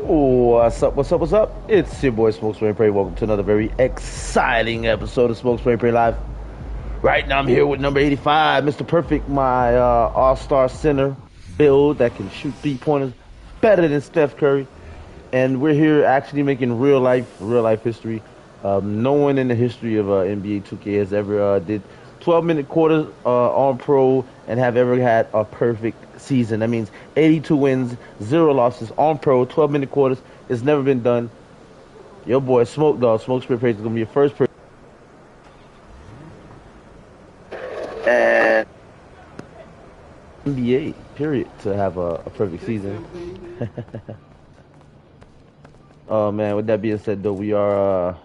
What's up? What's up? What's up? It's your boy Smoke Spray Pray. Welcome to another very exciting episode of Smoke Spray Pray Live. Right now, I'm here with number 85, Mr. Perfect, my all-star center build that can shoot three-pointers better than Steph Curry. And we're here actually making real life history. No one in the history of NBA 2K has ever did 12-minute quarters on pro and have ever had a perfect season. That means 82 wins, zero losses on pro, 12-minute quarters. It's never been done. Your boy Smoke Dog, Smoke Spirit Page is gonna be your first person. And NBA period to have a perfect season. Oh man, with that being said though, we are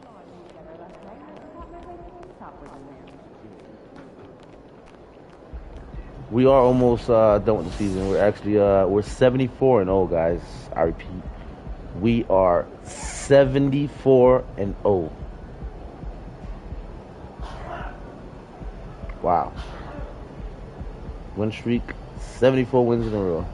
almost done with the season. We're actually we're 74 and 0, guys. I repeat, we are 74 and 0. Wow. Win streak, 74 wins in a row.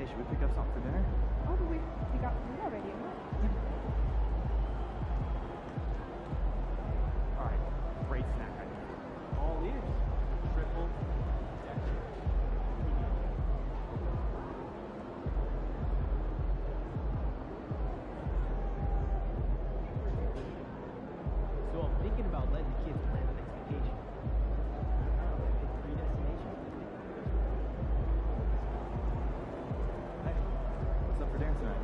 Should we pick up something for dinner? Oh, but we got food already. All right, great snack idea. All ears. Triple. So I'm thinking about letting the kids plan the next vacation. I don't know, pick 3 destinations. Hey, what's up for dinner tonight?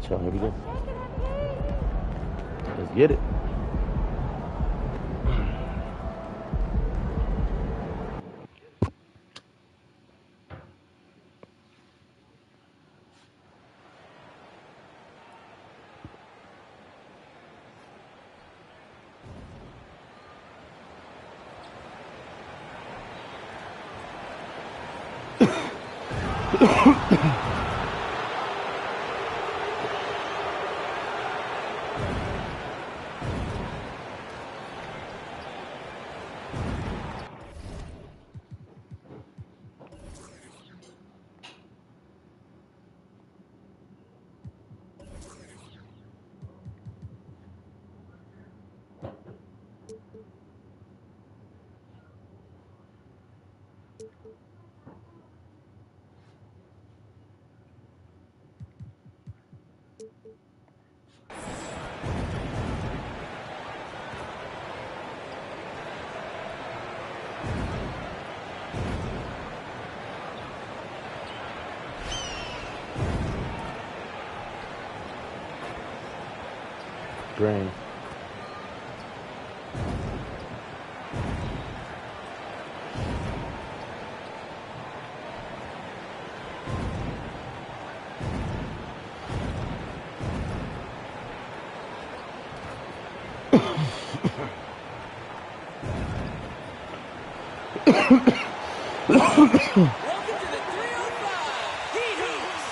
So here we go. Let's get it. Grain. Welcome to the 305 Heat Hoops.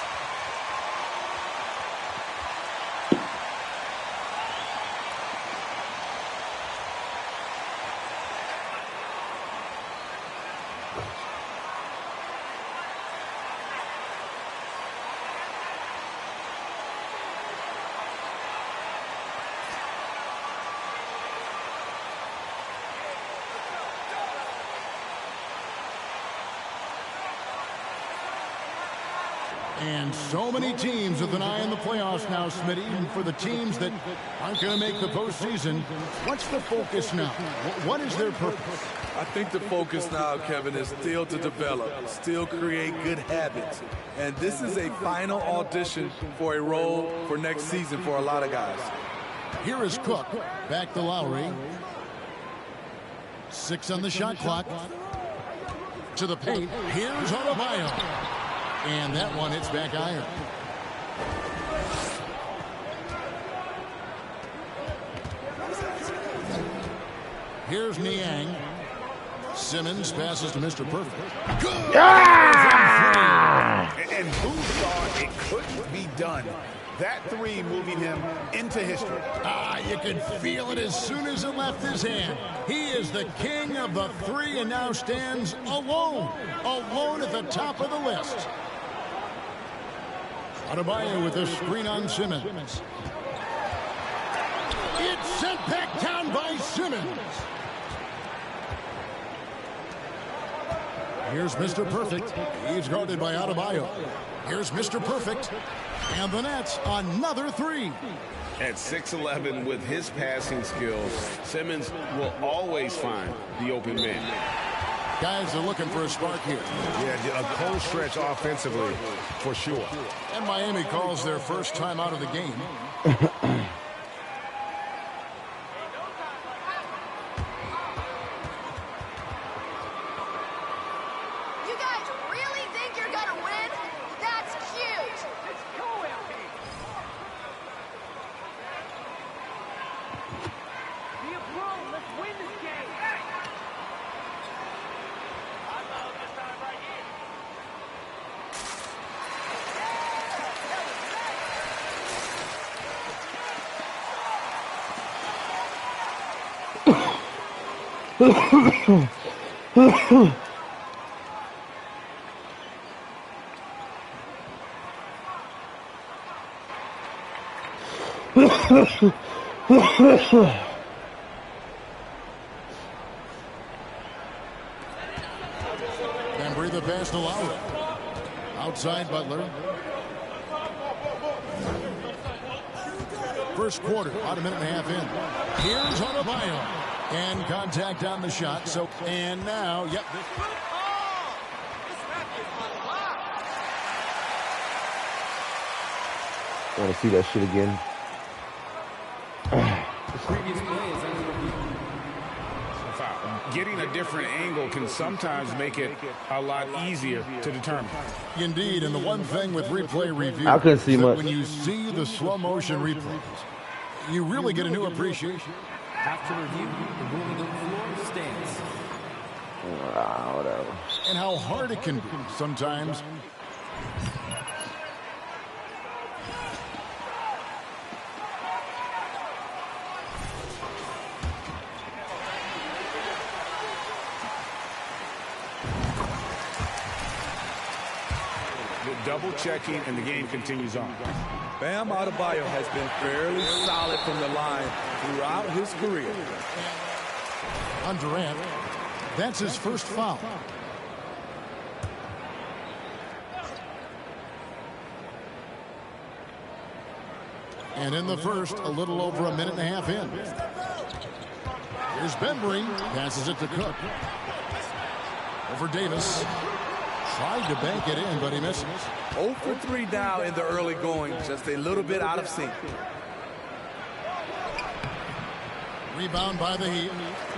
And so many teams with an eye on the playoffs now, Smitty. And for the teams that aren't going to make the postseason, what's the focus now? What is their purpose? I think the focus now, Kevin, is still to develop, still create good habits. And this is a final audition for a role for next season for a lot of guys. Here is Cook. Back to Lowry. 6 on the shot clock. To the paint. Here's Adebayo. And that one hits back iron. Here's Niang. Simmons passes to Mr. Perfect. Good! Yeah! And who thought it couldn't be done? That three moving him into history. You can feel it as soon as it left his hand. He is the king of the three and now stands alone. Alone at the top of the list. Adebayo with a screen on Simmons. It's sent back down by Simmons. Here's Mr. Perfect. He's guarded by Adebayo. Here's Mr. Perfect. And the Nets, another three. At 6'11", with his passing skills, Simmons will always find the open man. Guys are looking for a spark here. Yeah, a cold stretch offensively, for sure. And Miami calls their first time out of the game. You guys really think you're gonna win? That's cute. Let's go, LP. Be a pro. Let's win this game. Bembry the pass to Lowry. Outside Butler. First quarter, about a minute and a half in. Here's Adebayo. And contact on the shot. So, and now, yep. I want to see that shit again. Getting a different angle can sometimes make it a lot easier to determine. Indeed, and the one thing with replay review, I couldn't see is that much. when you see the slow motion replays, you really get a new appreciation. After review, the ruling on the floor stands. Whatever. And how hard it can be sometimes. Double checking, and the game continues on. Bam Adebayo has been fairly solid from the line throughout his career. On Durant, that's his first foul. And in the first, a little over a minute and a half in. Here's Bembry, passes it to Cook. Over Davis. Tried to bank it in, but he misses. 0 for 3 now in the early going, just a little bit out of sync. Rebound by the Heat.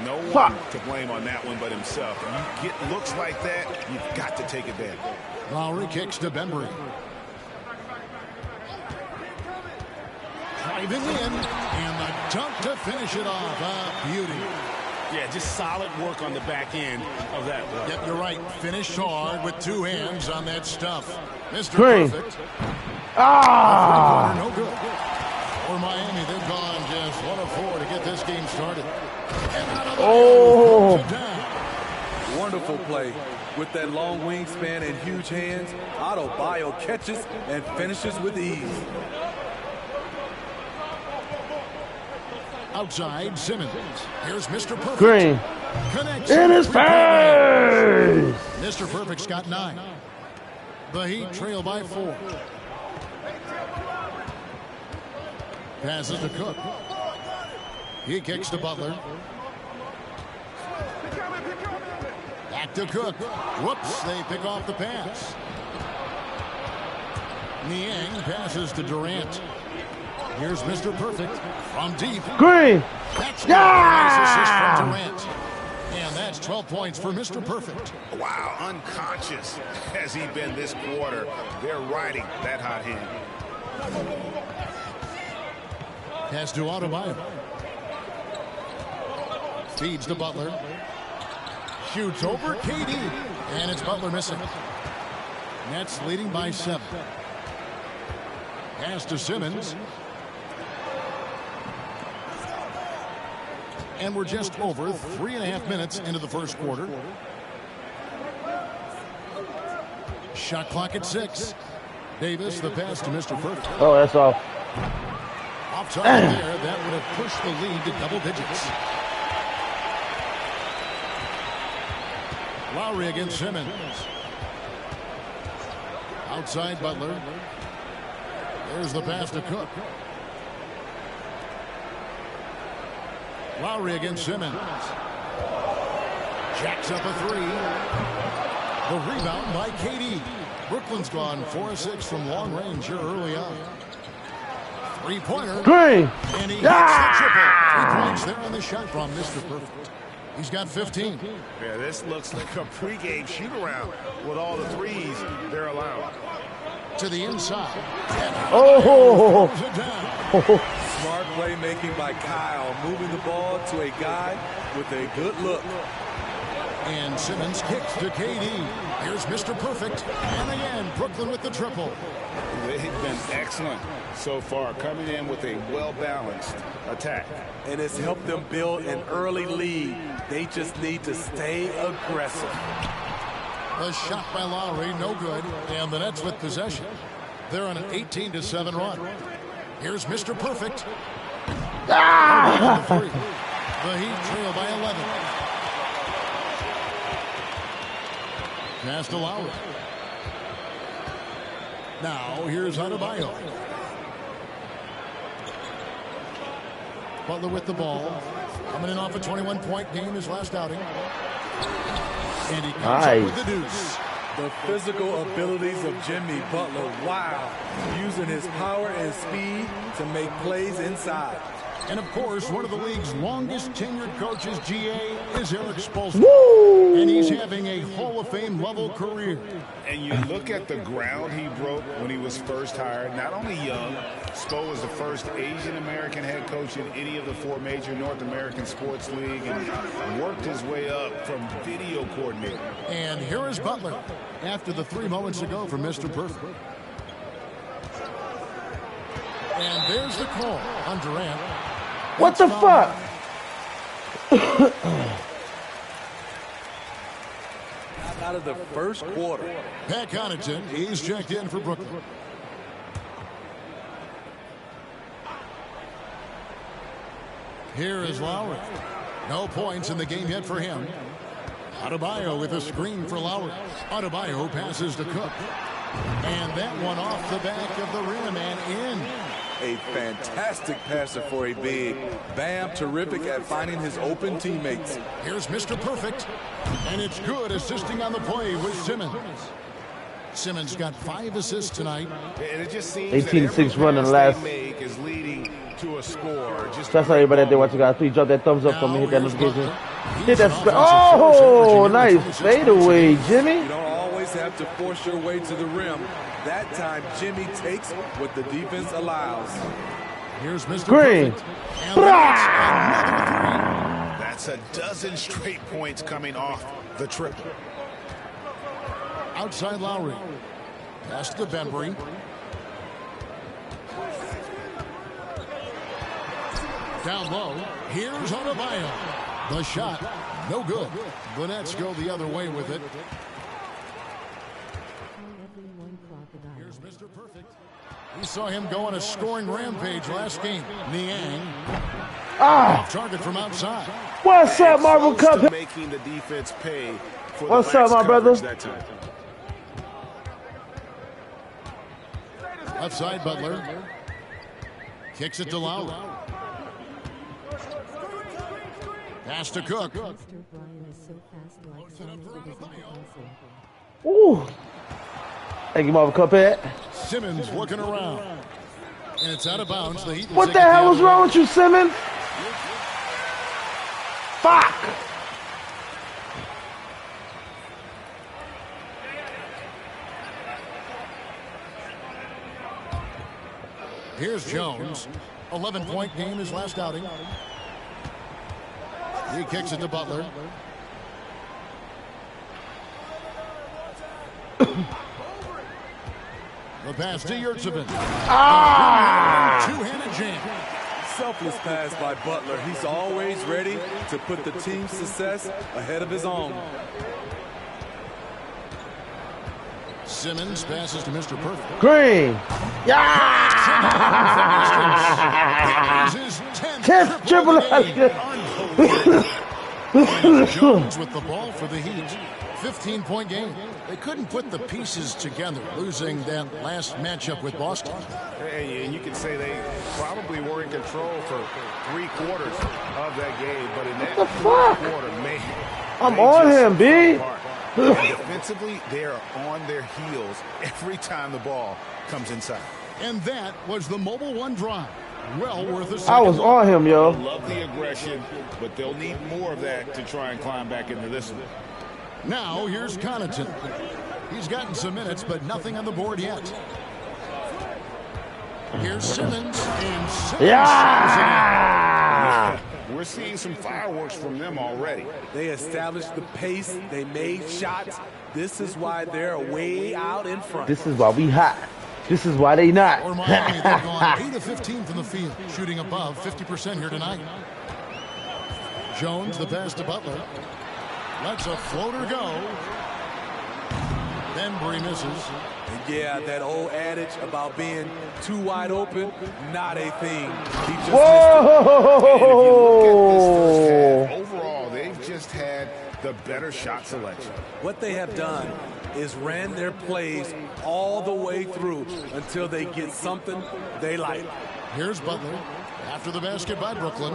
No one to blame on that one but himself. When you get looks like that, you've got to take advantage. Lowry kicks to Bembry. Driving in, and the dunk to finish it off. A beauty. Yeah, Yeah, just solid work on the back end of that one. Yep, you're right. Finished hard with two hands on that stuff. Mr. Green. Perfect. Ah! No good. For Miami, they've gone just 1 of 4 to get this game started. Oh! Wonderful play. With that long wingspan and huge hands, Adebayo catches and finishes with ease. Outside, Simmons. Here's Mr. Perfect. Green. Connects In his face! Mr. Perfect's got 9. The Heat trail by 4. Passes to Cook. He kicks to Butler. Back to Cook. Whoops, they pick off the pass. Niang passes to Durant. Here's Mr. Perfect from deep. Green. That's Yeah! nice assist from Durant. And that's 12 points for Mr. Perfect. Wow, unconscious has he been this quarter. They're riding that hot hand. Pass to Adebayo. Feeds to Butler. Shoots over KD. And it's Butler missing. Nets leading by 7. Pass to Simmons. And we're just over 3.5 minutes into the first quarter. Shot clock at 6. Davis, the pass to Mr. Perfect. Oh, that's all. Off top there, that would have pushed the lead to double digits. Lowry against Simmons. Outside Butler. There's the pass to Cook. Lowry against Simmons. Jacks up a 3. The rebound by KD. Brooklyn's gone 4 of 6 from long range here early on. 3-pointer. Green. And he hits the triple. 3 points there on the shot from Mr. Perfect. He's got 15. Yeah, this looks like a pregame shoot-around with all the threes they're allowed. To the inside. Oh! Smart playmaking by Kyle, moving the ball to a guy with a good look. And Simmons kicks to KD. Here's Mr. Perfect. And again, Brooklyn with the triple. They've been excellent so far, coming in with a well-balanced attack. And it's helped them build an early lead. They just need to stay aggressive. A shot by Lowry, no good. And the Nets with possession. They're on an 18-7 run. Here's Mr. Perfect. The Heat trail by 11. Pass to Lowry. Now here's Adebayo. Butler with the ball. Coming in off a 21-point game his last outing. And he comes up with the deuce. The physical abilities of Jimmy Butler, wow. Using his power and speed to make plays inside. And of course, one of the league's longest tenured coaches, GA, is Eric Spoelstra. And he's having a Hall of Fame level career. And you look at the ground he broke when he was first hired. Not only young, Spo was the first Asian American head coach in any of the 4 major North American sports league, and worked his way up from video coordinator. And here is Butler after the 3 moments ago from Mr. Perfect. And there's the call on Durant. What the fuck? Out of the first quarter. Pat Connaughton, he's checked in for Brooklyn. Here is Lowry. No points in the game yet for him. Adebayo with a screen for Lowry. Adebayo passes to Cook. And that one off the back of the rim and in. A fantastic passer for a big. Bam, terrific at finding his open teammates. Here's Mr. Perfect. And it's good, assisting on the play with Simmons. Simmons got 5 assists tonight. And it just seems 18-6 run in the last. is leading to a score. Just that's how everybody out there watching, guys. Please drop that thumbs up for me. Hit that notification. Hit that. Oh, nice fadeaway, Jimmy. You don't always have to force your way to the rim. That time, Jimmy takes what the defense allows. Here's Mr. Green. Perfect. And that's another 3. That's a dozen straight points coming off the triple. Outside Lowry. Pass to Bembry. Down low. Here's Adebayo. The shot, no good. The Nets go the other way with it. Here's Mr. Perfect. We saw him go on a scoring rampage last game. Niang. Ah! Target from outside. What's up, Marvel Cup? Making the defense pay for What's the up, my brother? that time. Left side, Butler. Kicks it to Lowry. Pass to Cook. Ooh. Thank you, Marvel Cuphead. Simmons working around. And it's out of bounds. The Heat will What take the it hell the was other wrong way. with you, Simmons? Fuck! Here's Jones. 11-point game his last outing. He kicks it to Butler. The pass to Yurtsevin. Ah! Two-handed jam. Selfless pass by Butler. He's always ready to put the team's success ahead of his own. Simmons passes to Mr. Perfect. Green. Yeah! His 10th triple. Jones with the ball for the Heat. 15-point game. They couldn't put the pieces together, losing that last matchup with Boston. Hey, and you can say they probably were in control for 3 quarters of that game, but in that What the fuck? quarter, man, I'm they on just him, B. fell apart. And defensively, they are on their heels every time the ball comes inside. And that was the Mobile One drive. Well worth a second. I was on him, yo. Love the aggression, but they'll need more of that to try and climb back into this one. Now here's Connaughton. He's gotten some minutes, but nothing on the board yet. Here's Simmons, and Simmons. Yeah! We're seeing some fireworks from them already. They established the pace. They made shots. This is why they're way out in front. This is why we hot. This is why they not. For Miami, they've gone 8 of 15 from the field, shooting above 50% here tonight. Jones, the pass to Butler. Lets a floater go. Bembry misses. Yeah, that old adage about being too wide open, not a thing. He just Whoa! Overall, they've just had the better shot selection. What they have done is ran their plays all the way through until they get something they like. Here's Butler. After the basket by Brooklyn.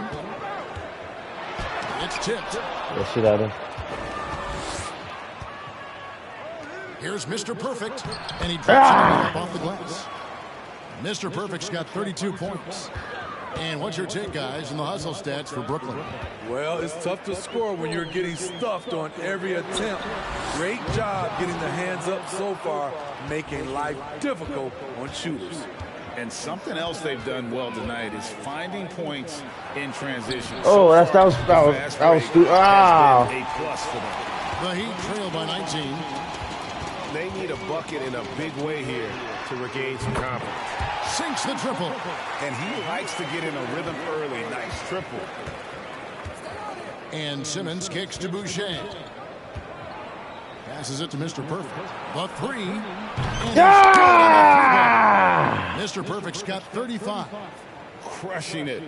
It's tipped. That shit out of. Here's Mr. Perfect. And he drops it up off the glass. Mr. Perfect's got 32 points. And what's your take, guys, in the hustle stats for Brooklyn? Well, it's tough to score when you're getting stuffed on every attempt. Great job getting the hands up so far, making life difficult on shooters. And something else they've done well tonight is finding points in transition. Oh, that was stupid. Ah! A plus for them. The Heat trail by 19. They need a bucket in a big way here to regain some confidence. Sinks the triple. And he likes to get in a rhythm early. Nice triple. And Simmons kicks to Boucher. Passes it to Mr. Perfect. The three. And Yeah! Mr. Perfect's got 35. Crushing it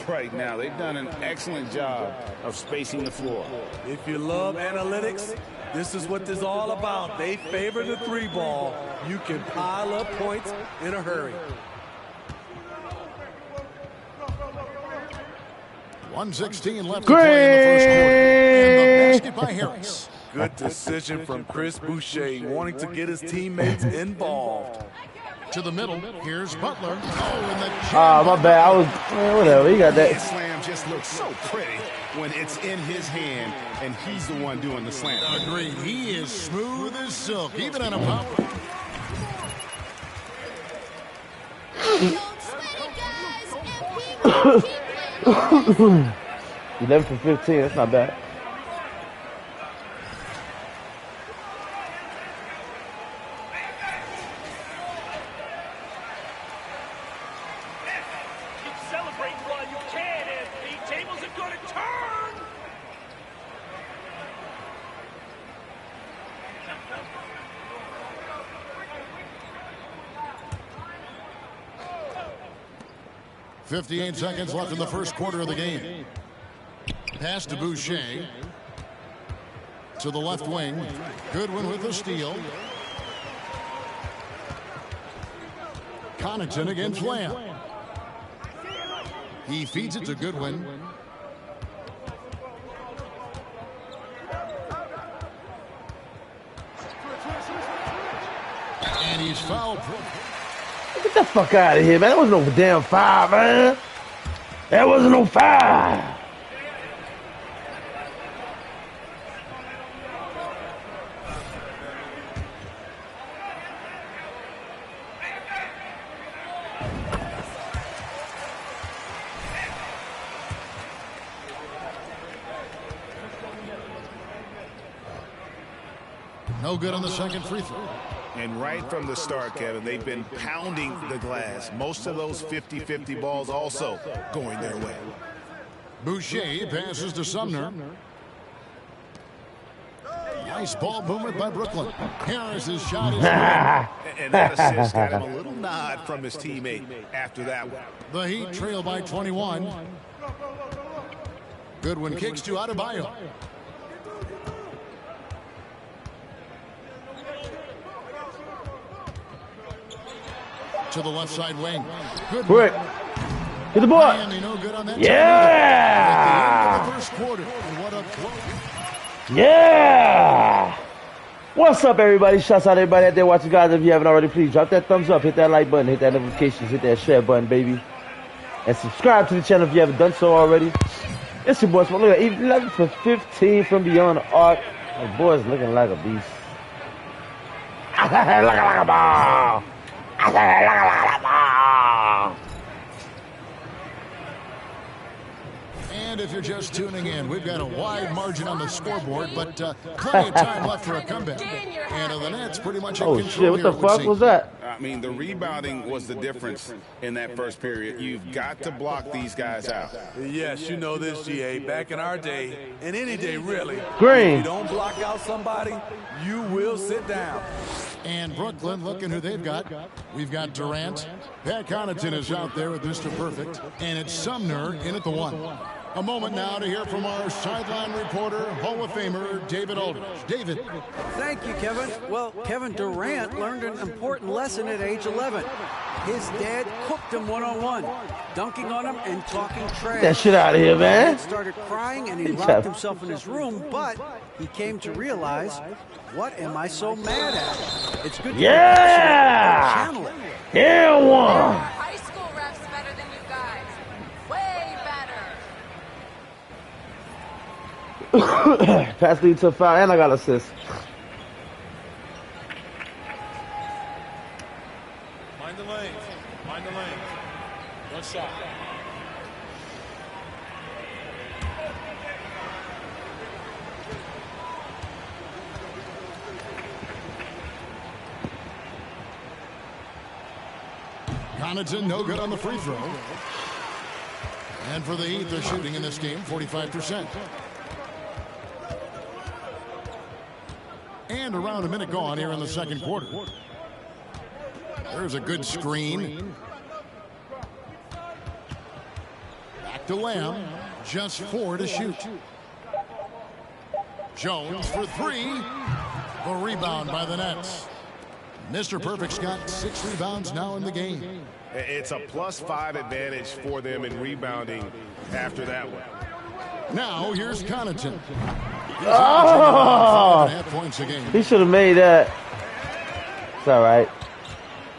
right now. They've done an excellent job of spacing the floor. If you love analytics, this is what this is all about. They favor the 3-ball. You can pile up points in a hurry. 1:16 left to play in the first quarter. And the basket by Harris. Good decision from Chris Boucher, wanting to get his teammates involved. To the middle. Here's Butler. Oh, and the Ah, my bad. I was whatever. You got That that. slam just looks so pretty when it's in his hand and he's the one doing the slam. Agreed. He is smooth as silk, even on a pop. Don't sweat it, guys, and keep playing. 11 for 15. That's not bad. Celebrate while you can, Anthony. Tables are going to turn. .58 seconds left in the first quarter of the game. Pass to Boucher. To the left wing. Goodwin with the steal. Connaughton against Lamb. He feeds it to Goodwin. And he's fouled. Get the fuck out of here, man. That wasn't no damn foul, man. That wasn't no foul. No good on the second free throw. And right from the start, Kevin, they've been pounding the glass. Most of those 50-50 balls also going their way. Boucher passes to Sumner. Nice ball movement by Brooklyn. Harris's shot is good. And that assist got him a little nod from his teammate after that one. The Heat trail by 21. Goodwin kicks to Adebayo. To the left side wing. Good. Quick. Hit the board. No good on that. Yeah. At the end of the first quarter. And what a Yeah. What's up, everybody? Shouts out everybody out there watching, guys. If you haven't already, please drop that thumbs up, hit that like button, hit that notifications, hit that share button, baby. And subscribe to the channel if you haven't done so already. It's your boy Smoke. Look at 11 for 15 from beyond the arc. The boy's looking like a beast. Looking like a ball. And if you're just tuning in, we've got a wide margin on the scoreboard, but plenty of time left for a comeback. And the Nets pretty much in Oh control shit, what the here, it would fuck seem. was that? I mean, the rebounding was the difference in that first period. You've got to block these guys out. Yes, you know this, GA. Back in our day, and any day really, Green. if you don't block out somebody, you will sit down. And Brooklyn, looking who they've got. We've got Durant. Pat Connaughton is out there with Mr. Perfect. And it's Sumner in at the one. A moment now to hear from our sideline reporter, Hall of Famer, David Aldridge. David. Thank you, Kevin. Well, Kevin Durant learned an important lesson at age 11. His dad cooked him one-on-one, dunking on him and talking trash. Get that shit out of here, man. He started crying and he locked himself in his room, but he came to realize, what am I so mad at? It's good to channel it. Yeah, one. High school refs better than you guys. Way better. Pass lead to a foul, and I got assist. Mind the lanes. Mind the lanes. One shot. Connaughton, no good on the free throw. And for the Heat, they're shooting in this game 45%. And around a minute gone here in the second quarter. There's a good screen. Back to Lamb. Just 4 to shoot. Jones for 3. The rebound by the Nets. Mr. Perfect's got 6 rebounds now in the game. It's a +5 advantage for them in rebounding after that one. Now here's Connaughton. Oh! 5.5 points a game. He should have made that. It's all right.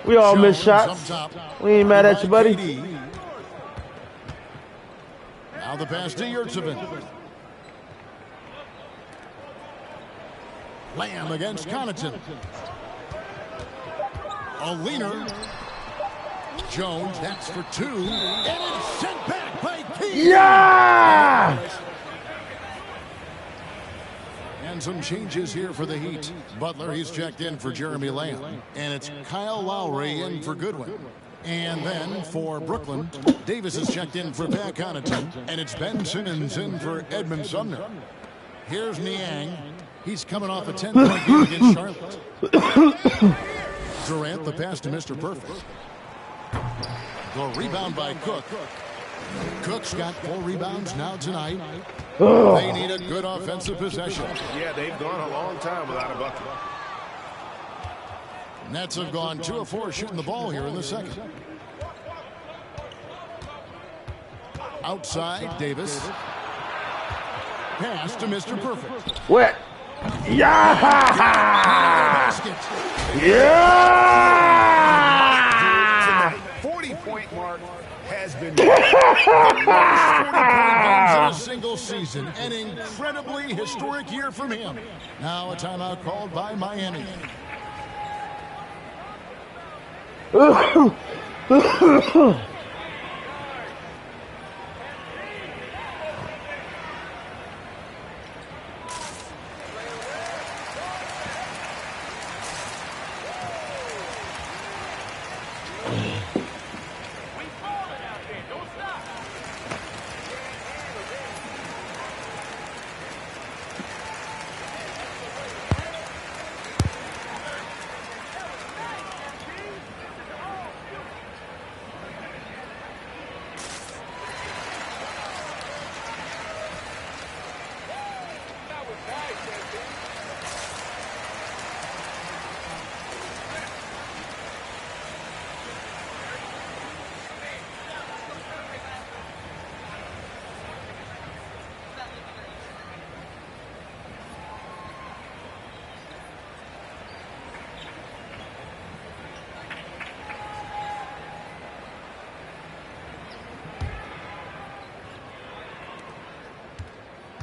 We all miss shots. We ain't mad at you, buddy. KD. Now the pass to Yurtsevin. Lamb against Connaughton. A leaner. Jones, that's for 2. And it's sent back by KD. Yeah! And some changes here for the Heat. Butler, he's checked in for Jeremy Lamb. And it's Kyle Lowry in for Goodwin. And then for Brooklyn, Davis is checked in for Pat Connaughton. And it's Ben Simmons in for Edmund Sumner. Here's Niang. He's coming off a 10-point game against Charlotte. Durant, the pass to Mr. Perfect. The rebound by Cook. Cook's got 4 rebounds now tonight. They need a good offensive possession. Yeah, they've gone a long time without a bucket. Nets have gone 2 of 4 shooting the ball here in the second. Outside, Davis. Pass to Mr. Perfect. Wet. Yeah! Yeah! 40-point mark has been the most 40-point games in a single season. An incredibly historic year from him. Now a timeout called by Miami.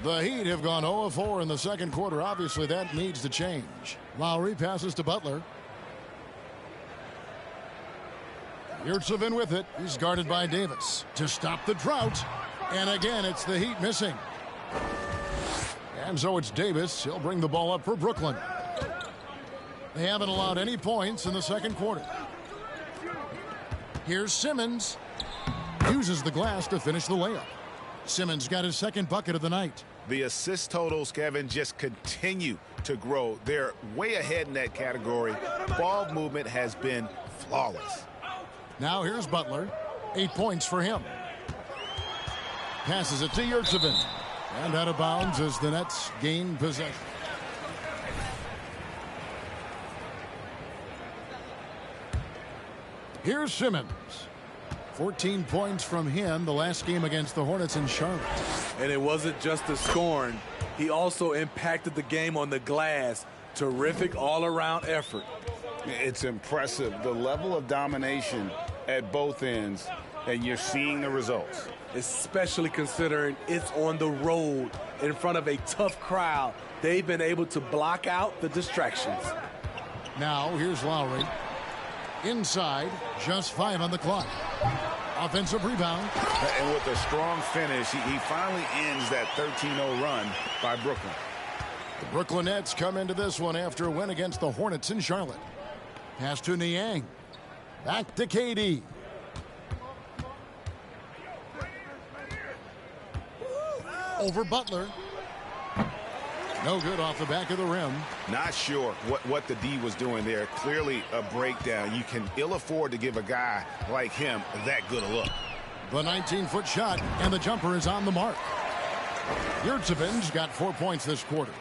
The Heat have gone 0 of 4 in the second quarter. Obviously, that needs to change. Lowry passes to Butler. Yurtseven with it. He's guarded by Davis to stop the drought. And again, it's the Heat missing. And so it's Davis. He'll bring the ball up for Brooklyn. They haven't allowed any points in the second quarter. Here's Simmons. Uses the glass to finish the layup. Simmons got his second bucket of the night. The assist totals, Kevin, just continue to grow. They're way ahead in that category. Ball movement has been flawless. Now here's Butler. 8 points for him. Passes it to Yurtseven. And out of bounds as the Nets gain possession. Here's Simmons. 14 points from him the last game against the Hornets in Charlotte. And it wasn't just the scoring. He also impacted the game on the glass. Terrific all-around effort. It's impressive, the level of domination at both ends, and you're seeing the results. Especially considering it's on the road in front of a tough crowd. They've been able to block out the distractions. Now here's Lowry. Inside, just 5 on the clock. Offensive rebound. And with a strong finish, he finally ends that 13-0 run by Brooklyn. The Brooklyn Nets come into this one after a win against the Hornets in Charlotte. Pass to Niang. Back to KD. Over Butler. No good off the back of the rim. Not sure what the D was doing there. Clearly a breakdown. You can ill afford to give a guy like him that good a look. The 19-foot shot, and the jumper is on the mark. Yurtseven's got 4 points this quarter.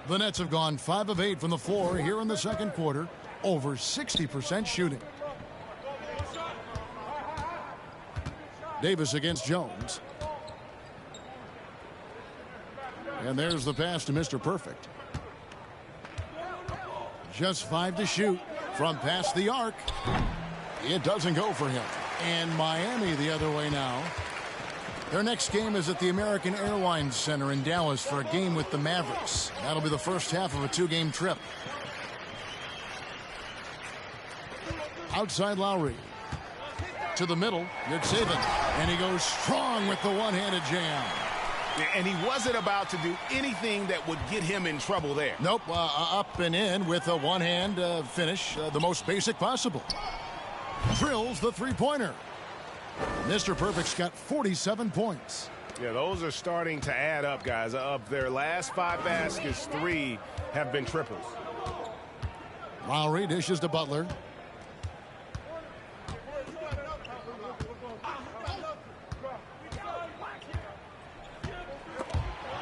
The Nets have gone 5 of 8 from the floor here in the second quarter. Over 60% shooting. Davis against Jones. And there's the pass to Mr. Perfect. Just 5 to shoot from past the arc. It doesn't go for him. And Miami the other way now. Their next game is at the American Airlines Center in Dallas for a game with the Mavericks. That'll be the first half of a 2-game trip. Outside Lowry. To the middle, Yurtseven. And he goes strong with the one-handed jam. And he wasn't about to do anything that would get him in trouble there. Nope, up and in with a one-hand finish, the most basic possible. Drills the three-pointer. Mr. Perfect's got 47 points. Yeah, those are starting to add up, guys. Of their last 5 baskets, 3 have been triples. Lowry dishes to Butler.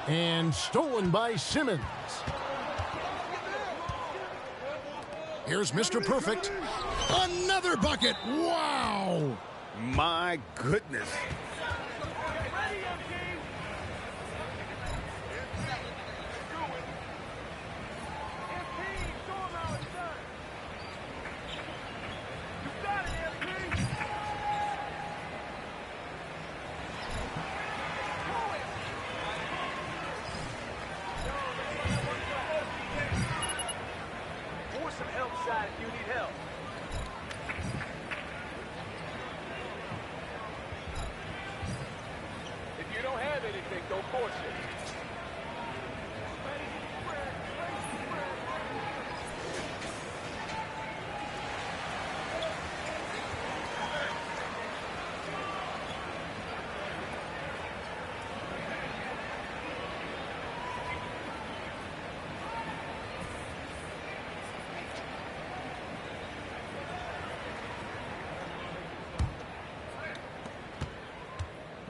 And stolen by Simmons. Here's Mr. Perfect. Another bucket. Wow. My goodness.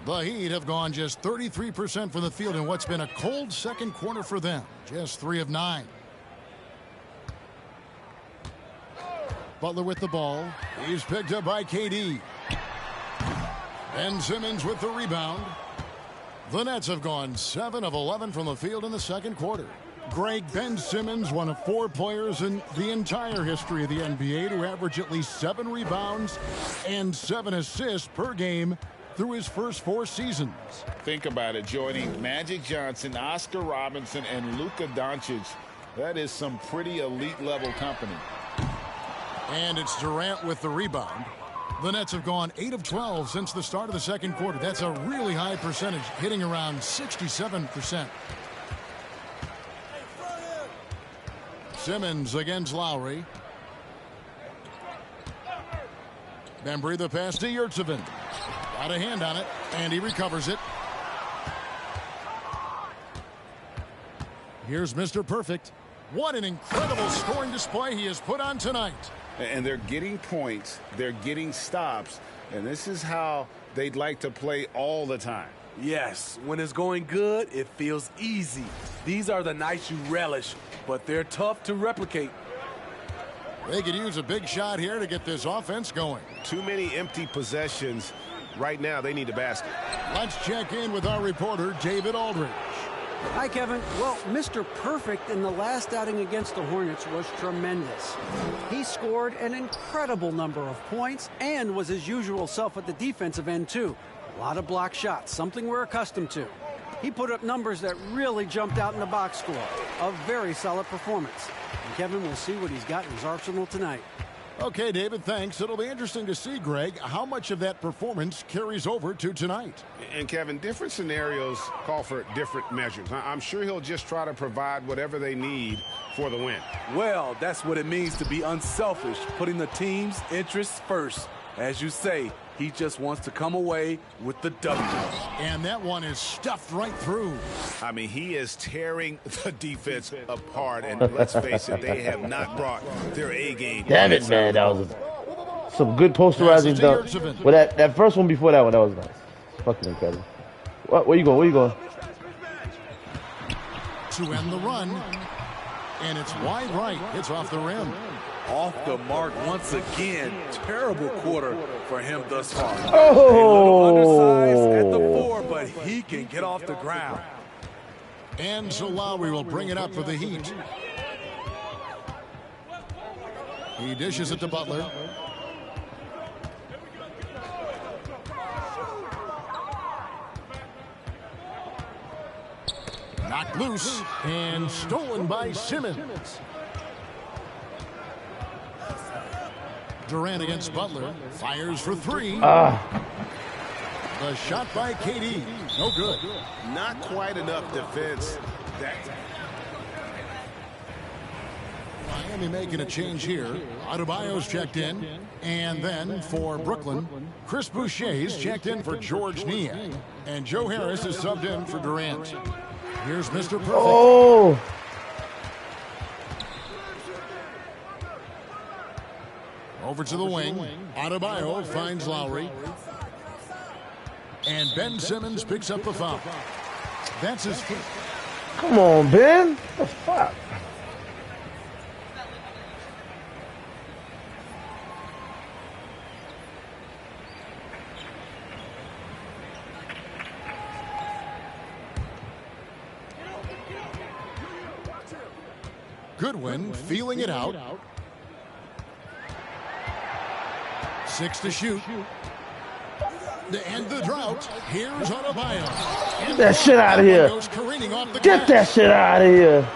The Heat have gone just 33% from the field in what's been a cold second quarter for them. Just 3 of 9. Butler with the ball. He's picked up by KD. Ben Simmons with the rebound. The Nets have gone 7 of 11 from the field in the second quarter. Greg, Ben Simmons, one of 4 players in the entire history of the NBA to average at least 7 rebounds and 7 assists per game through his first 4 seasons. Think about it, joining Magic Johnson, Oscar Robinson, and Luka Doncic. That is some pretty elite level company. And it's Durant with the rebound. The Nets have gone 8 of 12 since the start of the second quarter. That's a really high percentage, hitting around 67%. Simmons against Lowry. Bembry the pass to Yurtseven. Got a hand on it, and he recovers it. Here's Mr. Perfect. What an incredible scoring display he has put on tonight. And they're getting points, they're getting stops, and this is how they'd like to play all the time. Yes, when it's going good, it feels easy. These are the nights you relish, but they're tough to replicate. They could use a big shot here to get this offense going. Too many empty possessions. Right now, they need a basket. Let's check in with our reporter, David Aldridge. Hi, Kevin. Well, Mr. Perfect in the last outing against the Hornets was tremendous. He scored an incredible number of points and was his usual self at the defensive end, too. A lot of block shots, something we're accustomed to. He put up numbers that really jumped out in the box score. A very solid performance. And Kevin will see what he's got in his arsenal tonight. Okay, David, thanks. It'll be interesting to see, Greg, how much of that performance carries over to tonight. And, Kevin, different scenarios call for different measures. I'm sure he'll just try to provide whatever they need for the win. Well, that's what it means to be unselfish, putting the team's interests first. As you say, he just wants to come away with the W. And that one is stuffed right through. I mean, he is tearing the defense apart. And let's face it, they have not brought their A game. Damn it, man. That was some good posterizing dunk. Well, that first one before that one, that was nice. Fucking incredible. Where you going? Where you going? To end the run. And it's wide right. It's off the rim. Off the mark once again. Terrible quarter for him thus far. Oh! A little undersized at the 4, but he can get off the ground. And so Lowry will bring it up for the Heat. He dishes it to Butler. Knocked loose and stolen by Simmons. Durant against Butler. Fires for 3. The shot by KD. No good. Not quite enough defense. Miami making a change here. Adebayo's checked in. And then for Brooklyn, Chris Boucher's checked in for George Niang. And Joe Harris is subbed in for Durant. Here's Mr. Perfect. Oh! Over to the wing. Adebayo finds Lowry. And Ben Simmons picks up the foul. That's his foot. Come on, Ben. What the fuck? Goodwin feeling it out. 6 to shoot. To end the drought, here's Adebayo. Get that shit out of here. Get that shit out of here.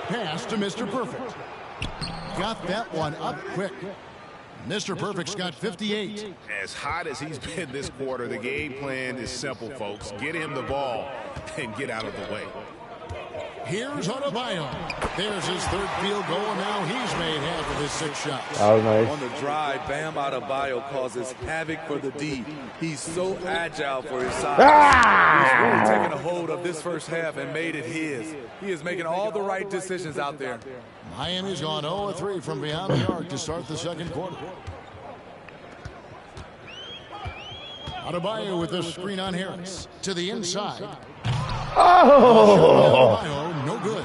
Pass to Mr. Perfect. Got that one up quick. Mr. Perfect's got 58. As hot as he's been this quarter, the game plan is simple, folks. Get him the ball and get out of the way. Here's Adebayo. There's his third field goal, and now he's made half of his 6 shots. Oh, nice. On the drive, Bam Adebayo causes havoc for the D. He's so agile for his size. He's really taken a hold of this first half and made it his. He is making all the right decisions out there. Miami's gone 0-3 from beyond the arc to start the second quarter. Adebayo with the screen on Harris. To the inside. Oh! No good.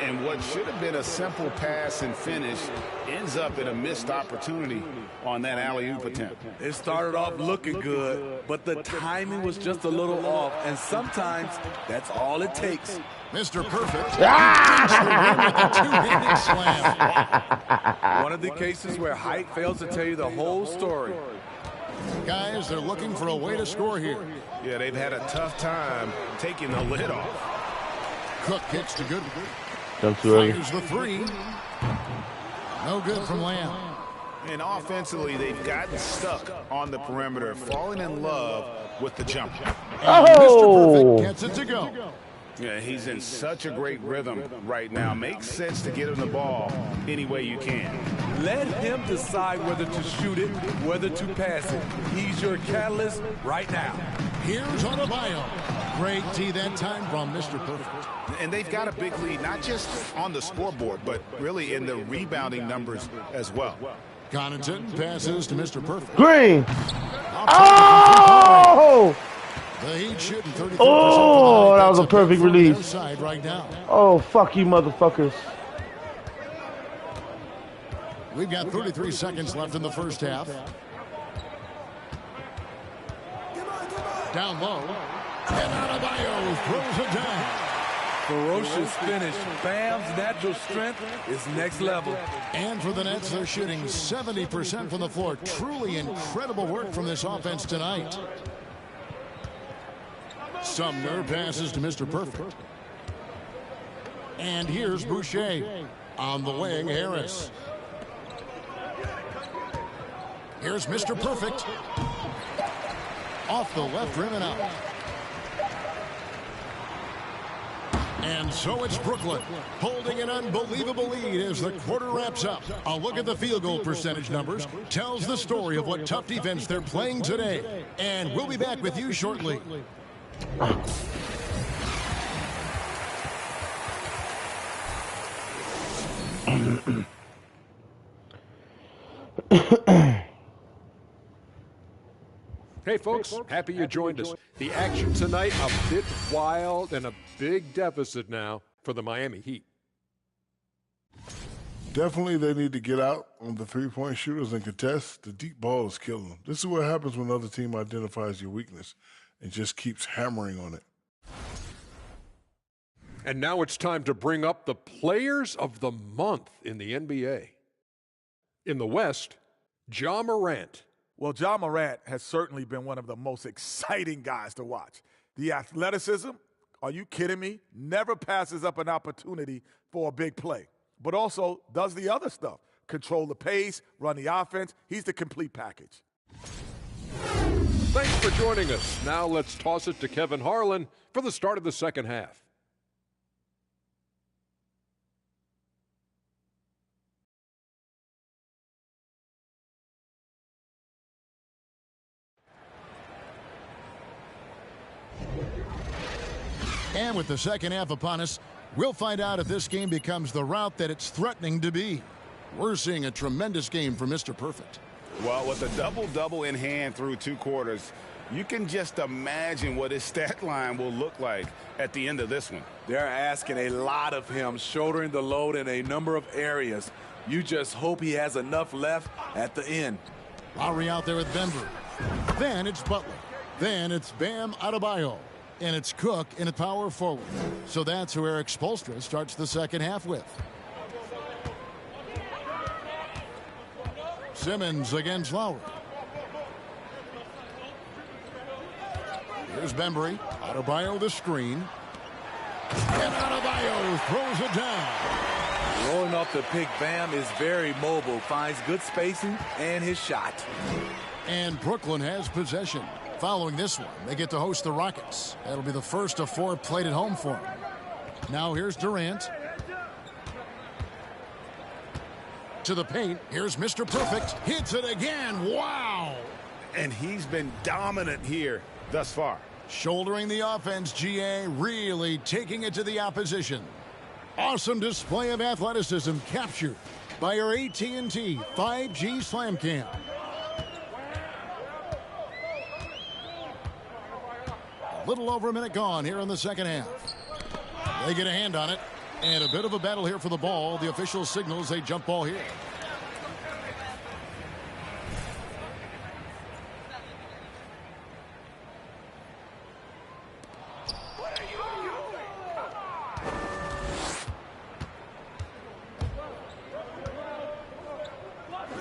And what should have been a simple pass and finish ends up in a missed opportunity on that alley-oop attempt. It started off looking good, but the timing was just a little off, and sometimes that's all it takes. Mr. Perfect. Two-handed slam. One of the cases where height fails to tell you the whole story. Guys, they're looking for a way to score here. Yeah, they've had a tough time taking the lid off. Cook hits to good. Jump too early. Fires the 3. No good from Lamb. And offensively, they've gotten stuck on the perimeter, falling in love with the jump. And Mr. Perfect gets it to go. Yeah, he's in such a great rhythm right now. Makes sense to get him the ball any way you can. Let him decide whether to shoot it, whether to pass it. He's your catalyst right now. Here's Adebayo. Great tee that time from Mr. Perfect. And they've got a big lead, not just on the scoreboard, but really in the rebounding numbers as well. Connaughton passes to Mr. Perfect. Green. Oh! The Heat shooting 33%. Oh, that was a perfect release. Side right now. Oh, fuck you, motherfuckers. We've got 33 seconds left in the first half. Down low. And Adebayo throws it down. Ferocious finish. Bam's natural strength is next level. And for the Nets, they're shooting 70% from the floor. Truly incredible work from this offense tonight. Sumner passes to Mr. Perfect. And here's Boucher. On the wing, Harris. Here's Mr. Perfect. Off the left rim and out. And so it's Brooklyn holding an unbelievable lead as the quarter wraps up. A look at the field goal percentage numbers tells the story of what tough defense they're playing today. And we'll be back with you shortly. Hey folks, happy you joined us. The action tonight a bit wild and a big deficit now for the Miami Heat. Definitely they need to get out on the three-point shooters and contest. The deep ball is killing them. This is what happens when another team identifies your weakness and just keeps hammering on it. And now it's time to bring up the players of the month in the NBA. In the West, Ja Morant. Well, Ja Morant has certainly been one of the most exciting guys to watch. The athleticism, are you kidding me? Never passes up an opportunity for a big play, but also does the other stuff. Control the pace, run the offense. He's the complete package. Thanks for joining us. Now let's toss it to Kevin Harlan for the start of the second half. And with the second half upon us, we'll find out if this game becomes the route that it's threatening to be. We're seeing a tremendous game from Mr. Perfect. Well, with a double-double in hand through 2 quarters, you can just imagine what his stat line will look like at the end of this one. They're asking a lot of him, shouldering the load in a number of areas. You just hope he has enough left at the end. Lowry out there with Bembry. Then it's Butler. Then it's Bam Adebayo. And it's Cook in a power forward. So that's who Eric Spoelstra starts the second half with. Simmons against Lowry. Here's Bembry. Adebayo the screen. And Adebayo throws it down. Rolling off the pick, Bam is very mobile, finds good spacing and his shot. And Brooklyn has possession. Following this one, they get to host the Rockets. That'll be the first of 4 played at home for them. Now here's Durant. To the paint. Here's Mr. Perfect. Hits it again. Wow. And he's been dominant here thus far. Shouldering the offense, GA, really taking it to the opposition. Awesome display of athleticism captured by our AT&T 5G Slam Cam. A little over a minute gone here in the second half. They get a hand on it. And a bit of a battle here for the ball. The official signals a jump ball here.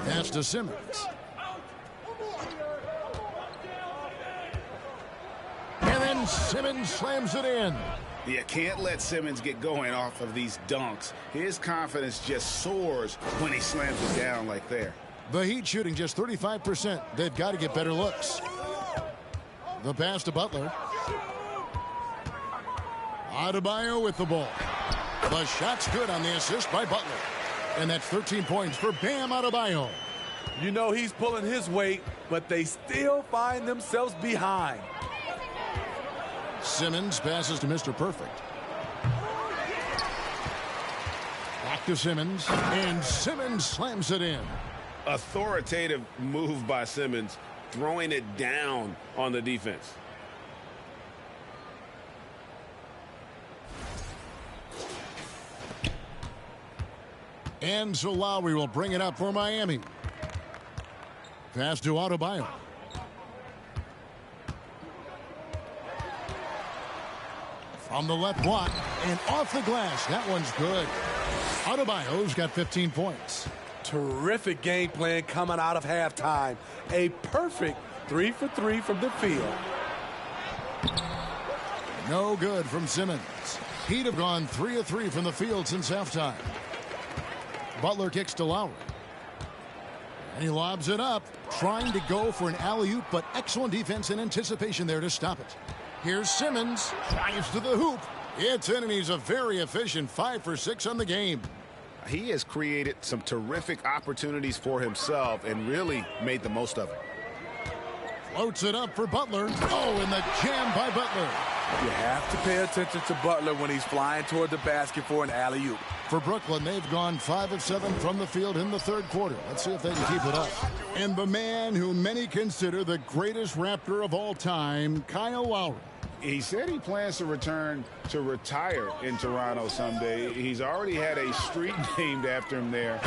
Pass to Simmons. And then Simmons slams it in. You can't let Simmons get going off of these dunks. His confidence just soars when he slams it down like there. The Heat shooting just 35%. They've got to get better looks. The pass to Butler. Adebayo with the ball. The shot's good on the assist by Butler. And that's 13 points for Bam Adebayo. You know he's pulling his weight, but they still find themselves behind. Simmons passes to Mr. Perfect. Back to Simmons, and Simmons slams it in. Authoritative move by Simmons, throwing it down on the defense. And so Lowry will bring it up for Miami. Pass to Adebayo. From the left block and off the glass. That one's good. Adebayo's got 15 points. Terrific game plan coming out of halftime. A perfect 3 for 3 from the field. No good from Simmons. He'd have gone 3 of 3 from the field since halftime. Butler kicks to Lowry. And he lobs it up, trying to go for an alley-oop, but excellent defense and anticipation there to stop it. Here's Simmons, drives to the hoop. It's in, and he's a very efficient 5 for 6 on the game. He has created some terrific opportunities for himself and really made the most of it. Floats it up for Butler. Oh, and the jam by Butler. You have to pay attention to Butler when he's flying toward the basket for an alley-oop. For Brooklyn, they've gone 5 of 7 from the field in the third quarter. Let's see if they can keep it up. And the man who many consider the greatest Raptor of all time, Kyle Lowry. He said he plans to return to retire in Toronto someday. He's already had a street named after him there.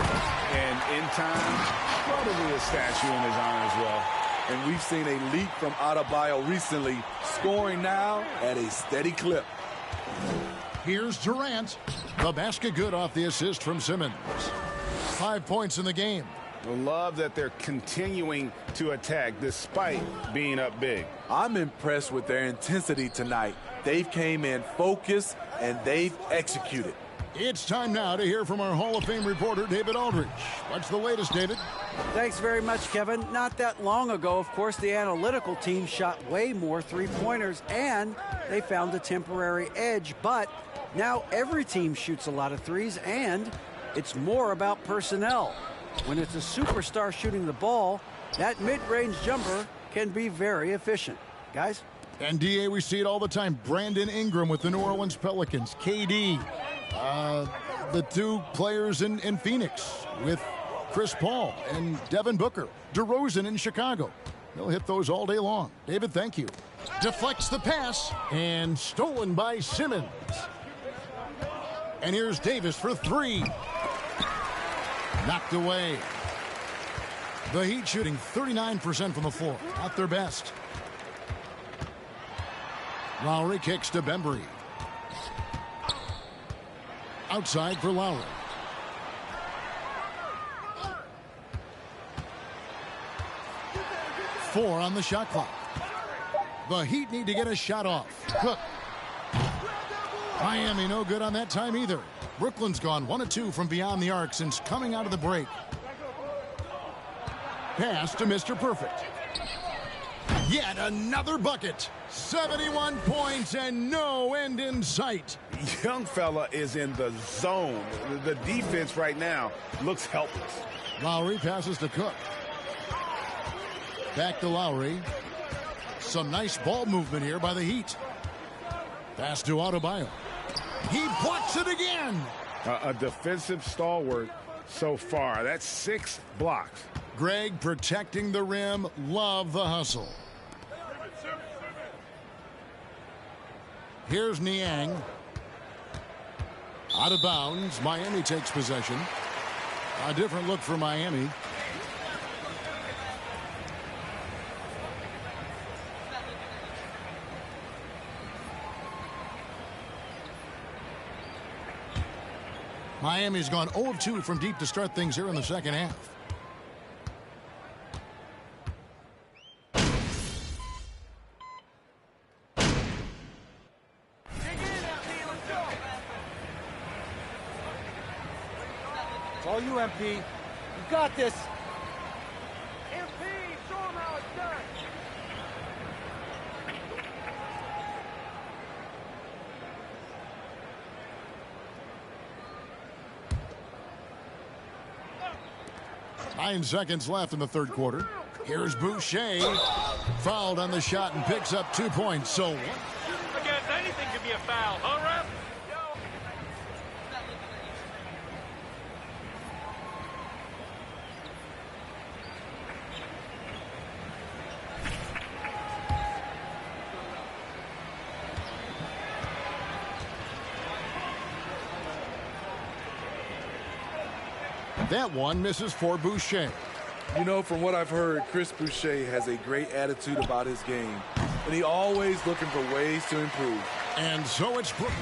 And in time, probably a statue in his honor as well. And we've seen a leap from Adebayo recently, scoring now at a steady clip. Here's Durant. The basket good off the assist from Simmons. 5 points in the game. I love that they're continuing to attack despite being up big. I'm impressed with their intensity tonight. They've came in focused and they've executed. It's time now to hear from our Hall of Fame reporter, David Aldridge. What's the latest, David? Thanks very much, Kevin. Not that long ago, of course, the analytical team shot way more three-pointers, and they found a temporary edge. But now every team shoots a lot of threes, and it's more about personnel. When it's a superstar shooting the ball, that mid-range jumper can be very efficient. Guys? And, D.A., we see it all the time. Brandon Ingram with the New Orleans Pelicans. KD. The two players in Phoenix with Chris Paul and Devin Booker. DeRozan in Chicago. They'll hit those all day long. David, thank you. Deflects the pass and stolen by Simmons. And here's Davis for three. Knocked away. The Heat shooting 39% from the floor. Not their best. Lowry kicks to Bembry. Outside for Lowry. Four on the shot clock. The Heat need to get a shot off. Cook. Miami no good on that time either. Brooklyn's gone 1 of 2 from beyond the arc since coming out of the break. Pass to Mr. Perfect. Yet another bucket. 71 points and no end in sight. Young fella is in the zone. The defense right now looks helpless. Lowry passes to Cook. Back to Lowry. Some nice ball movement here by the Heat. Pass to Adebayo. He blocks it again. A defensive stalwart so far. That's 6 blocks. Greg protecting the rim. Love the hustle. Here's Niang. Out of bounds. Miami takes possession. A different look for Miami. Miami's gone 0 of 2 from deep to start things here in the second half. It's all you, MP. You got this. MP, show him how it's done. Nine seconds left in the third quarter. Here's Boucher. Fouled on the shot and picks up 2 points. So I guess anything could be a foul, huh, ref? that one misses for Boucher. You know, from what I've heard, Chris Boucher has a great attitude about his game, and he always looking for ways to improve. And so it's Brooklyn.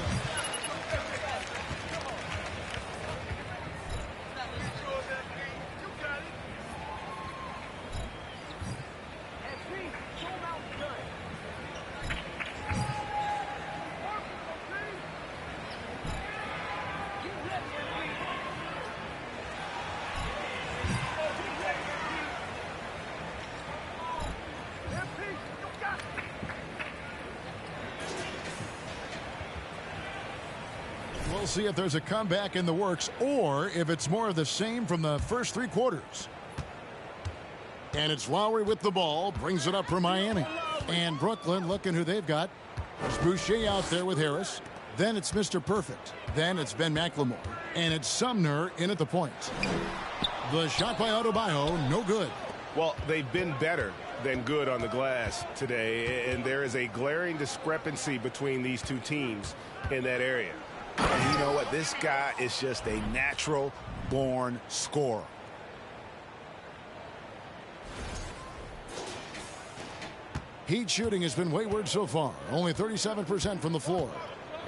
We'll see if there's a comeback in the works or if it's more of the same from the first three quarters. And it's Lowry with the ball, brings it up for Miami. And Brooklyn looking who they've got. There's Boucher out there with Harris. Then it's Mr. Perfect. Then it's Ben McLemore. And it's Sumner in at the point. The shot by Adebayo, no good. Well, they've been better than good on the glass today, and there is a glaring discrepancy between these two teams in that area. And you know what? This guy is just a natural-born scorer. Heat shooting has been wayward so far. Only 37% from the floor.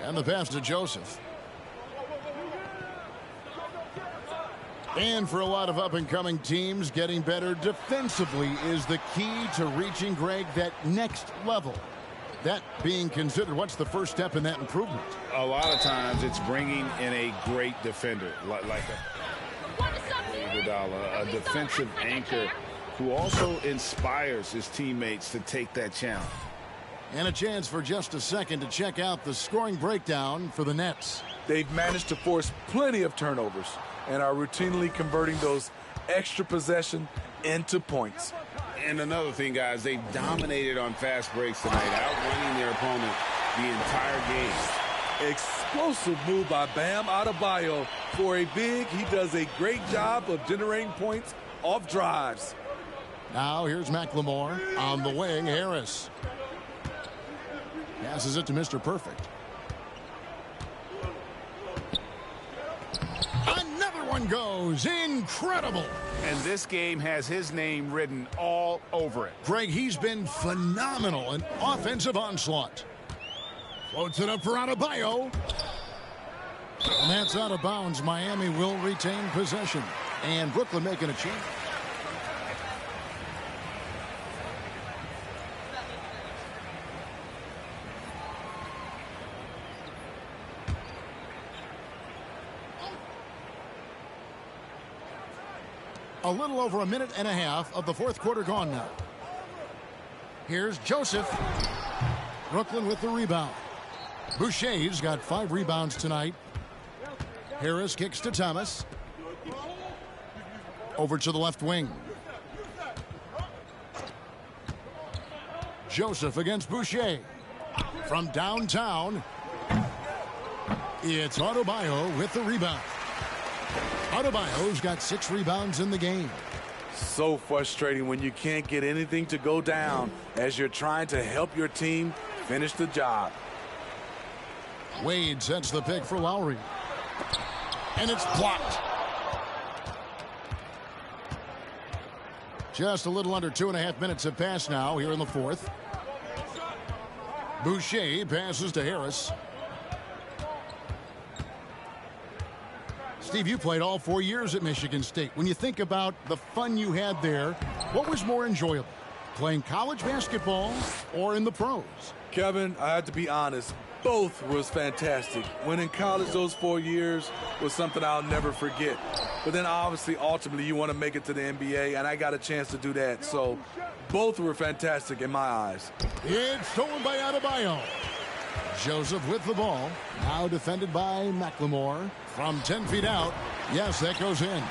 And the pass to Joseph. And for a lot of up-and-coming teams, getting better defensively is the key to reaching, Greg, that next level. that being considered, what's the first step in that improvement? A lot of times it's bringing in a great defender, like a defensive anchor who also inspires his teammates to take that challenge. And a chance for just a second to check out the scoring breakdown for the Nets. They've managed to force plenty of turnovers and are routinely converting those extra possession into points. And another thing, guys, they've dominated on fast breaks tonight, outrunning their opponent the entire game. Explosive move by Bam Adebayo. For a big, he does a great job of generating points off drives. Now here's McLemore on the wing. Harris passes it to Mr. Perfect. Another one goes. Incredible. And this game has his name written all over it. Greg, he's been phenomenal in offensive onslaught. Floats it up for Adebayo. And that's out of bounds. Miami will retain possession. And Brooklyn making a change. A little over a minute and a half of the fourth quarter gone now. Here's Joseph. Brooklyn with the rebound. Boucher's got 5 rebounds tonight. Harris kicks to Thomas. Over to the left wing. Joseph against Boucher. From downtown, it's Adebayo with the rebound. Adebayo's got 6 rebounds in the game. So frustrating when you can't get anything to go down as you're trying to help your team finish the job. Wade sets the pick for Lowry. And it's blocked. Just a little under 2.5 minutes have passed now here in the fourth. Boucher passes to Harris. Steve, you played all 4 years at Michigan State. When you think about the fun you had there, what was more enjoyable? Playing college basketball or in the pros? Kevin, I have to be honest. Both was fantastic. When in college, those 4 years was something I'll never forget. But then obviously, ultimately, you want to make it to the NBA, and I got a chance to do that. So both were fantastic in my eyes. It's stolen by Adebayo. Joseph with the ball. Now defended by McLemore. From 10 feet out. Yes, that goes in.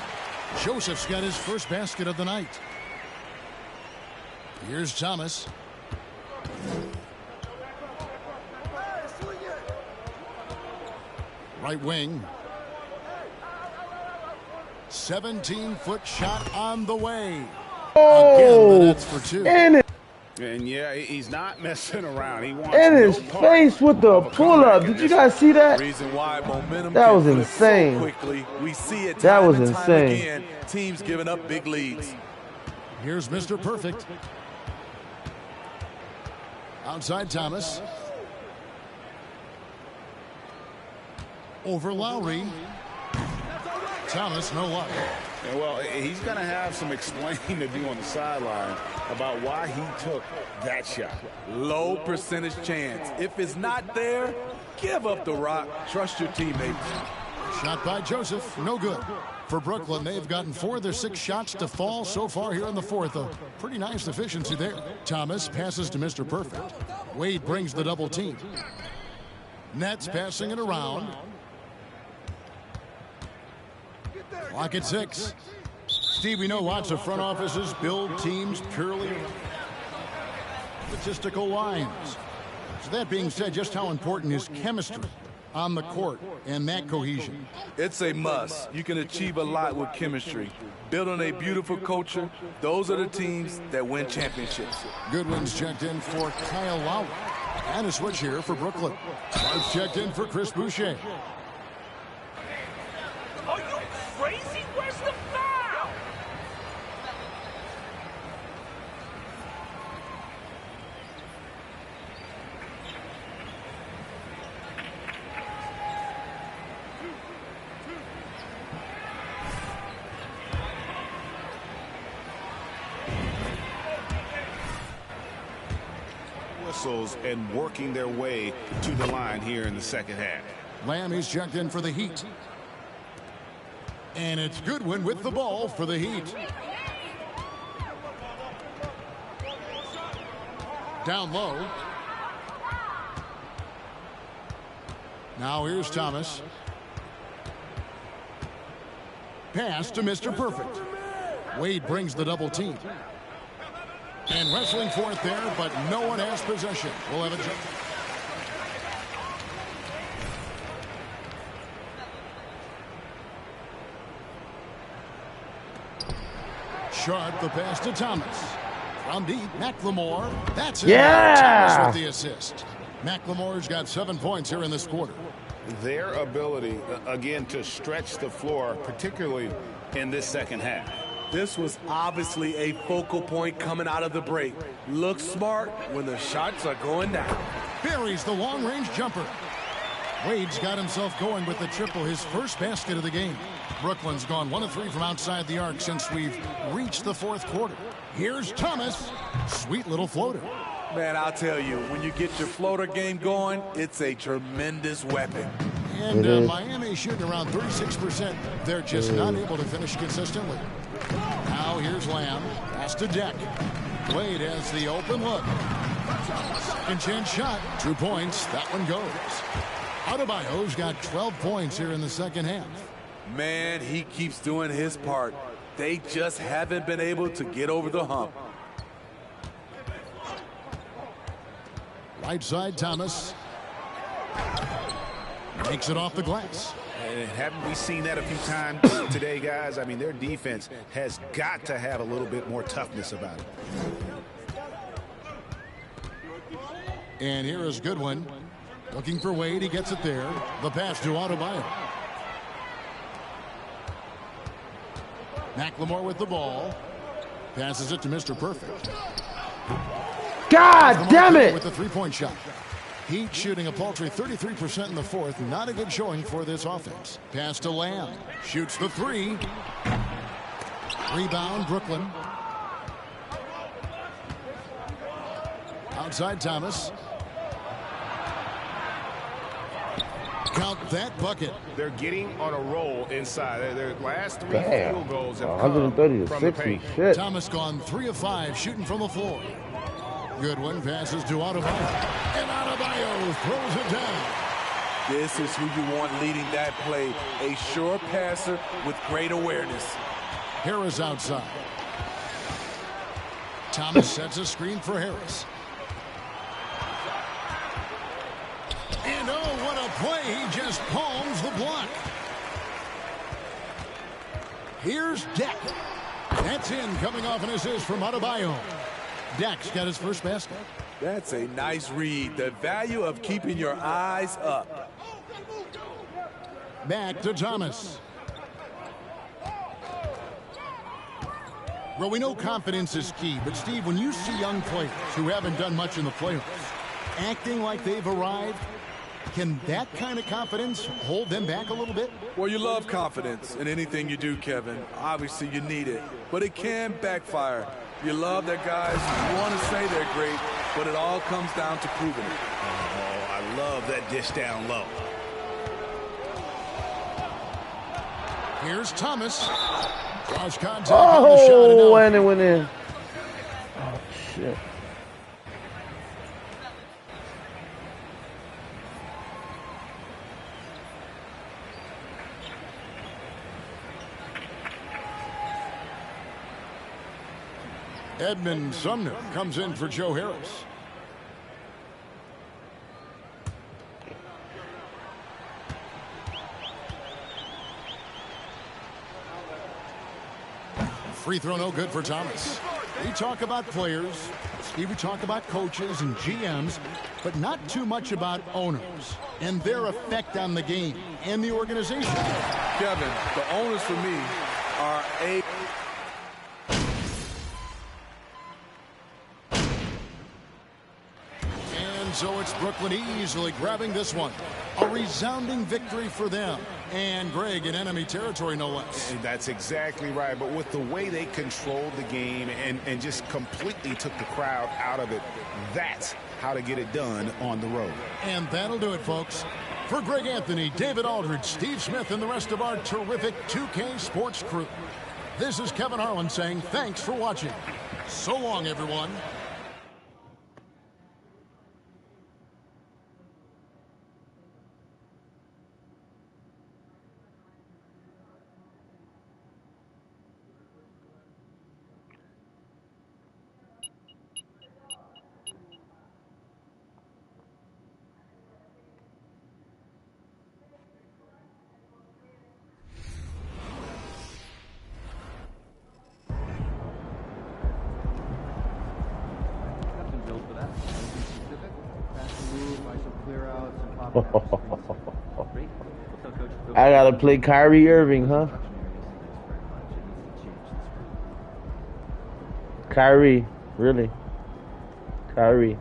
Joseph's got his first basket of the night. Here's Thomas. Right wing. 17-foot shot on the way. Oh, again, the Nets for 2. And yeah, he's not messing around. He wants in his face with the pull-up. Did you guys see that? Reason why momentum that was flip insane. So quickly. We see it that time was and insane. time again. Teams giving up big leads. Here's Mr. Perfect. Outside Thomas. Over Lowry. Thomas, no luck. Yeah, well, he's going to have some explaining to do on the sideline about why he took that shot. Low percentage chance. If it's not there, give up the rock. Trust your teammates. Shot by Joseph. No good. For Brooklyn, they've gotten 4 of their 6 shots to fall so far here in the fourth. A pretty nice efficiency there. Thomas passes to Mr. Perfect. Wade brings the double team. Nets passing it around. Clock at 6. Steve, we know lots of front offices build teams purely statistical lines. So that being said, just how important is chemistry on the court and that cohesion? It's a must. You can achieve a lot with chemistry. Building a beautiful culture, those are the teams that win championships. Goodwin's checked in for Kyle Lowry. And a switch here for Brooklyn. Smart's checked in for Chris Boucher. Are you crazy? Where's the foul? muscles and working their way to the line here in the second half. Lamb is checked in for the Heat. And it's Goodwin with the ball for the Heat. Down low. Now here's Thomas. Pass to Mr. Perfect. Wade brings the double team. And wrestling for it there, but no one has possession. We'll have a jump. Sharp, the pass to Thomas. From deep, McLemore. That's it. Yeah! Thomas with the assist. McLemore's got 7 points here in this quarter. Their ability, again, to stretch the floor, particularly in this second half. This was obviously a focal point coming out of the break. Look smart when the shots are going down. Buries the long-range jumper. Wade's got himself going with the triple, his first basket of the game. Brooklyn's gone 1 of 3 from outside the arc since we've reached the fourth quarter. Here's Thomas. Sweet little floater. Man, I'll tell you, when you get your floater game going, it's a tremendous weapon. And Miami shooting around 36%. They're just not able to finish consistently. Now here's Lamb. Pass to Deck. Wade has the open look. Second chance shot. 2 points. That one goes. Adebayo's got 12 points here in the second half. Man, he keeps doing his part. They just haven't been able to get over the hump. Right side, Thomas. Makes it off the glass. And haven't we seen that a few times today, guys? I mean, their defense has got to have a little bit more toughness about it. And here is Goodwin. Looking for Wade. He gets it there. The pass to Adebayo. McLemore with the ball. Passes it to Mr. Perfect. God damn it! With the three-point shot. Heat shooting a paltry 33% in the fourth. Not a good showing for this offense. Pass to Lamb. Shoots the three. Rebound, Brooklyn. Outside Thomas. Count that bucket. They're getting on a roll inside. Their last 3 Damn. field goals have 130 to come from the 60. paint. Shit. Thomas gone 3 of 5 shooting from the floor. Goodwin passes to Adebayo. And Adebayo throws it down. This is who you want leading that play. A sure passer with great awareness. Harris outside. Thomas sets a screen for Harris. And oh, what a play. He just palms the block. Here's Deck. That's in, coming off an assist from Adebayo. Deck's got his first basket. That's a nice read. The value of keeping your eyes up. Back to Thomas. Well, we know confidence is key, but Steve, when you see young players who haven't done much in the playoffs acting like they've arrived, can that kind of confidence hold them back a little bit? Well, you love confidence in anything you do, Kevin. Obviously, you need it, but it can backfire. You love that guys want to say they're great, but it all comes down to proving it. Oh, I love that dish down low. Here's Thomas. Cross contact on the shot. Oh, and it went in. Oh, shit. Edmund Sumner comes in for Joe Harris. Free throw no good for Thomas. We talk about players, Steve, we talk about coaches and GMs, but not too much about owners and their effect on the game and the organization. Kevin, the owners for me are so it's Brooklyn easily grabbing this one. A resounding victory for them. And Greg in enemy territory, no less. That's exactly right. But with the way they controlled the game and just completely took the crowd out of it, that's how to get it done on the road. And that'll do it, folks. For Greg Anthony, David Aldridge, Steve Smith, and the rest of our terrific 2K Sports crew, this is Kevin Harlan saying thanks for watching. So long, everyone. I gotta play Kyrie Irving, huh? Kyrie, really? Kyrie.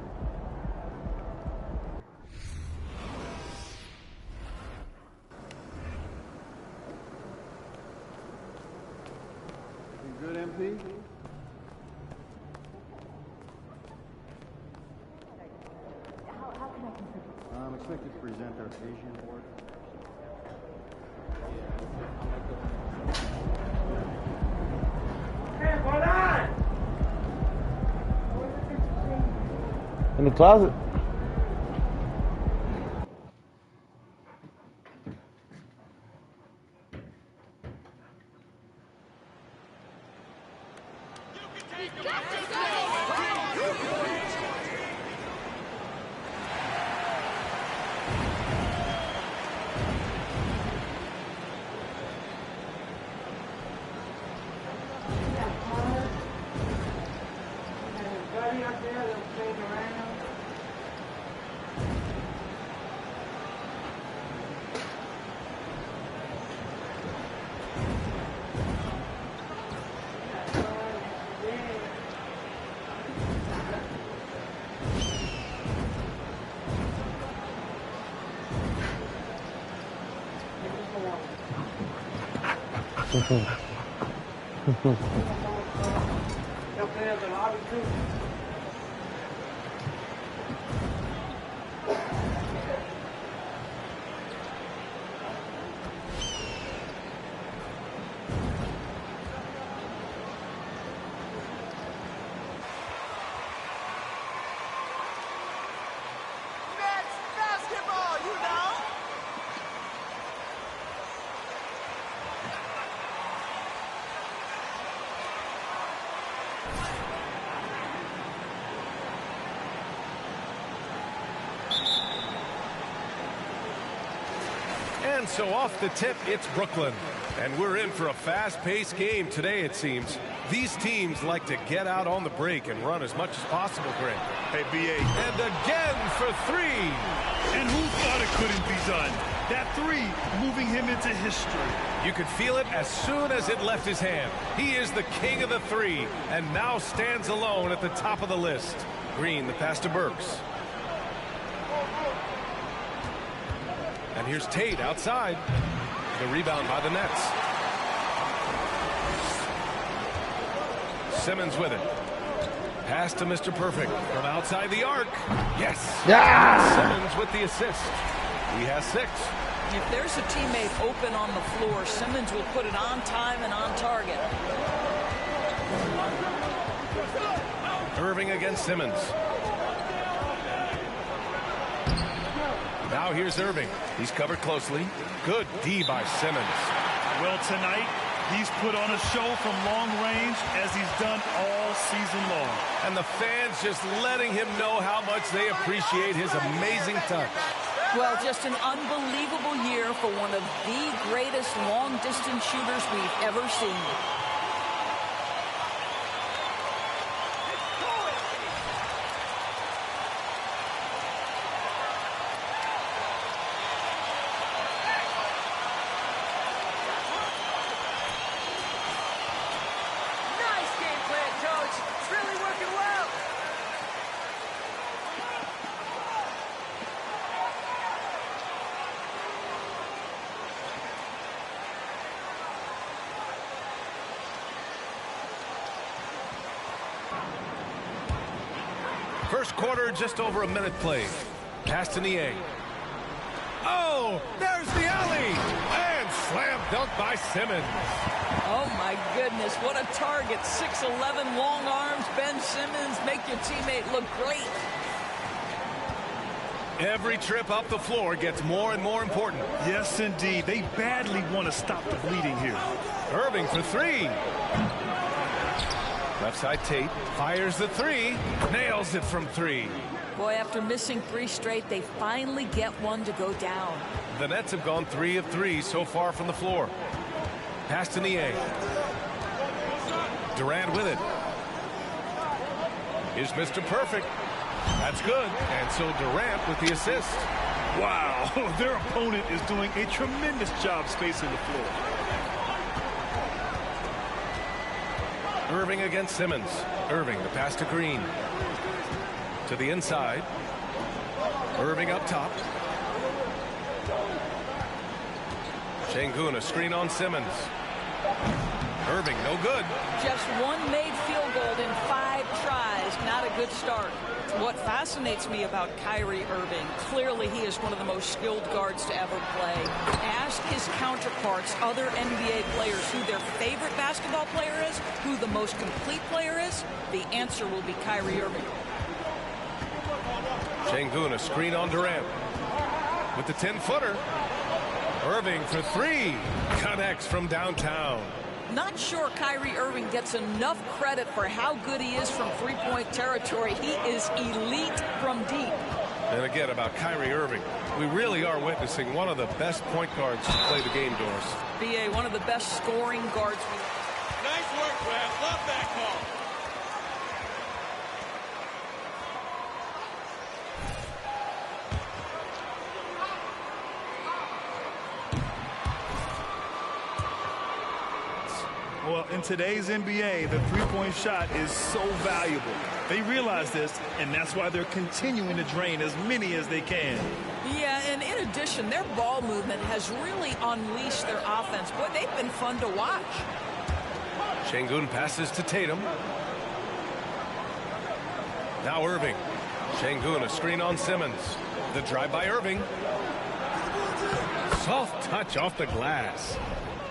You good, MP? I'm expected to present our Asian board. In the closet. And so off the tip, it's Brooklyn. And we're in for a fast-paced game today, it seems. These teams like to get out on the break and run as much as possible, Greg. Hey, B.A. And again for three. And who thought it couldn't be done? That three moving him into history. You could feel it as soon as it left his hand. He is the king of the three and now stands alone at the top of the list. Green, the pass to Burks. And here's Tate outside. The rebound by the Nets. Simmons with it. Pass to Mr. Perfect from outside the arc. Yes. Yeah. Simmons with the assist. He has 6. If there's a teammate open on the floor, Simmons will put it on time and on target. Irving against Simmons. Now here's Irving. He's covered closely. Good D by Simmons. Well, tonight, he's put on a show from long range as he's done all season long. And the fans just letting him know how much they appreciate his amazing touch. Well, just an unbelievable year for one of the greatest long-distance shooters we've ever seen. First quarter, just over a minute played. Pass to Nie. Oh, there's the alley. And slam dunk by Simmons. Oh, my goodness. What a target. 6'11", long arms. Ben Simmons, make your teammate look great. Every trip up the floor gets more and more important. Yes, indeed. They badly want to stop the bleeding here. Irving for three. Left side Tate fires the three. Nails it from three. Boy, after missing 3 straight, they finally get one to go down. The Nets have gone 3 of 3 so far from the floor. Pass to Nie. Durant with it. Here's Mr. Perfect. That's good. And so Durant with the assist. Wow, their opponent is doing a tremendous job spacing the floor. Irving against Simmons. Irving, the pass to Green. To the inside. Irving up top. Şengün, a screen on Simmons. Irving, no good. Just one made field goal in 5 tries. Not a good start. What fascinates me about Kyrie Irving, clearly he is one of the most skilled guards to ever play. Ask his counterparts, other NBA players, who their favorite basketball player is, who the most complete player is. The answer will be Kyrie Irving. Şengün, a screen on Durant. With the 10-footer. Irving for three. Connects from downtown. Not sure Kyrie Irving gets enough credit for how good he is from three-point territory. He is elite from deep. And again, about Kyrie Irving, we really are witnessing one of the best point guards to play the game, Doris. B.A., one of the best scoring guards. Nice work, Brad. Love that call. Well, in today's NBA, the three-point shot is so valuable. They realize this, and that's why they're continuing to drain as many as they can. Yeah, and in addition, their ball movement has really unleashed their offense. Boy, they've been fun to watch. Şengün passes to Tatum. Now Irving. Şengün, a screen on Simmons. The drive by Irving. Soft touch off the glass.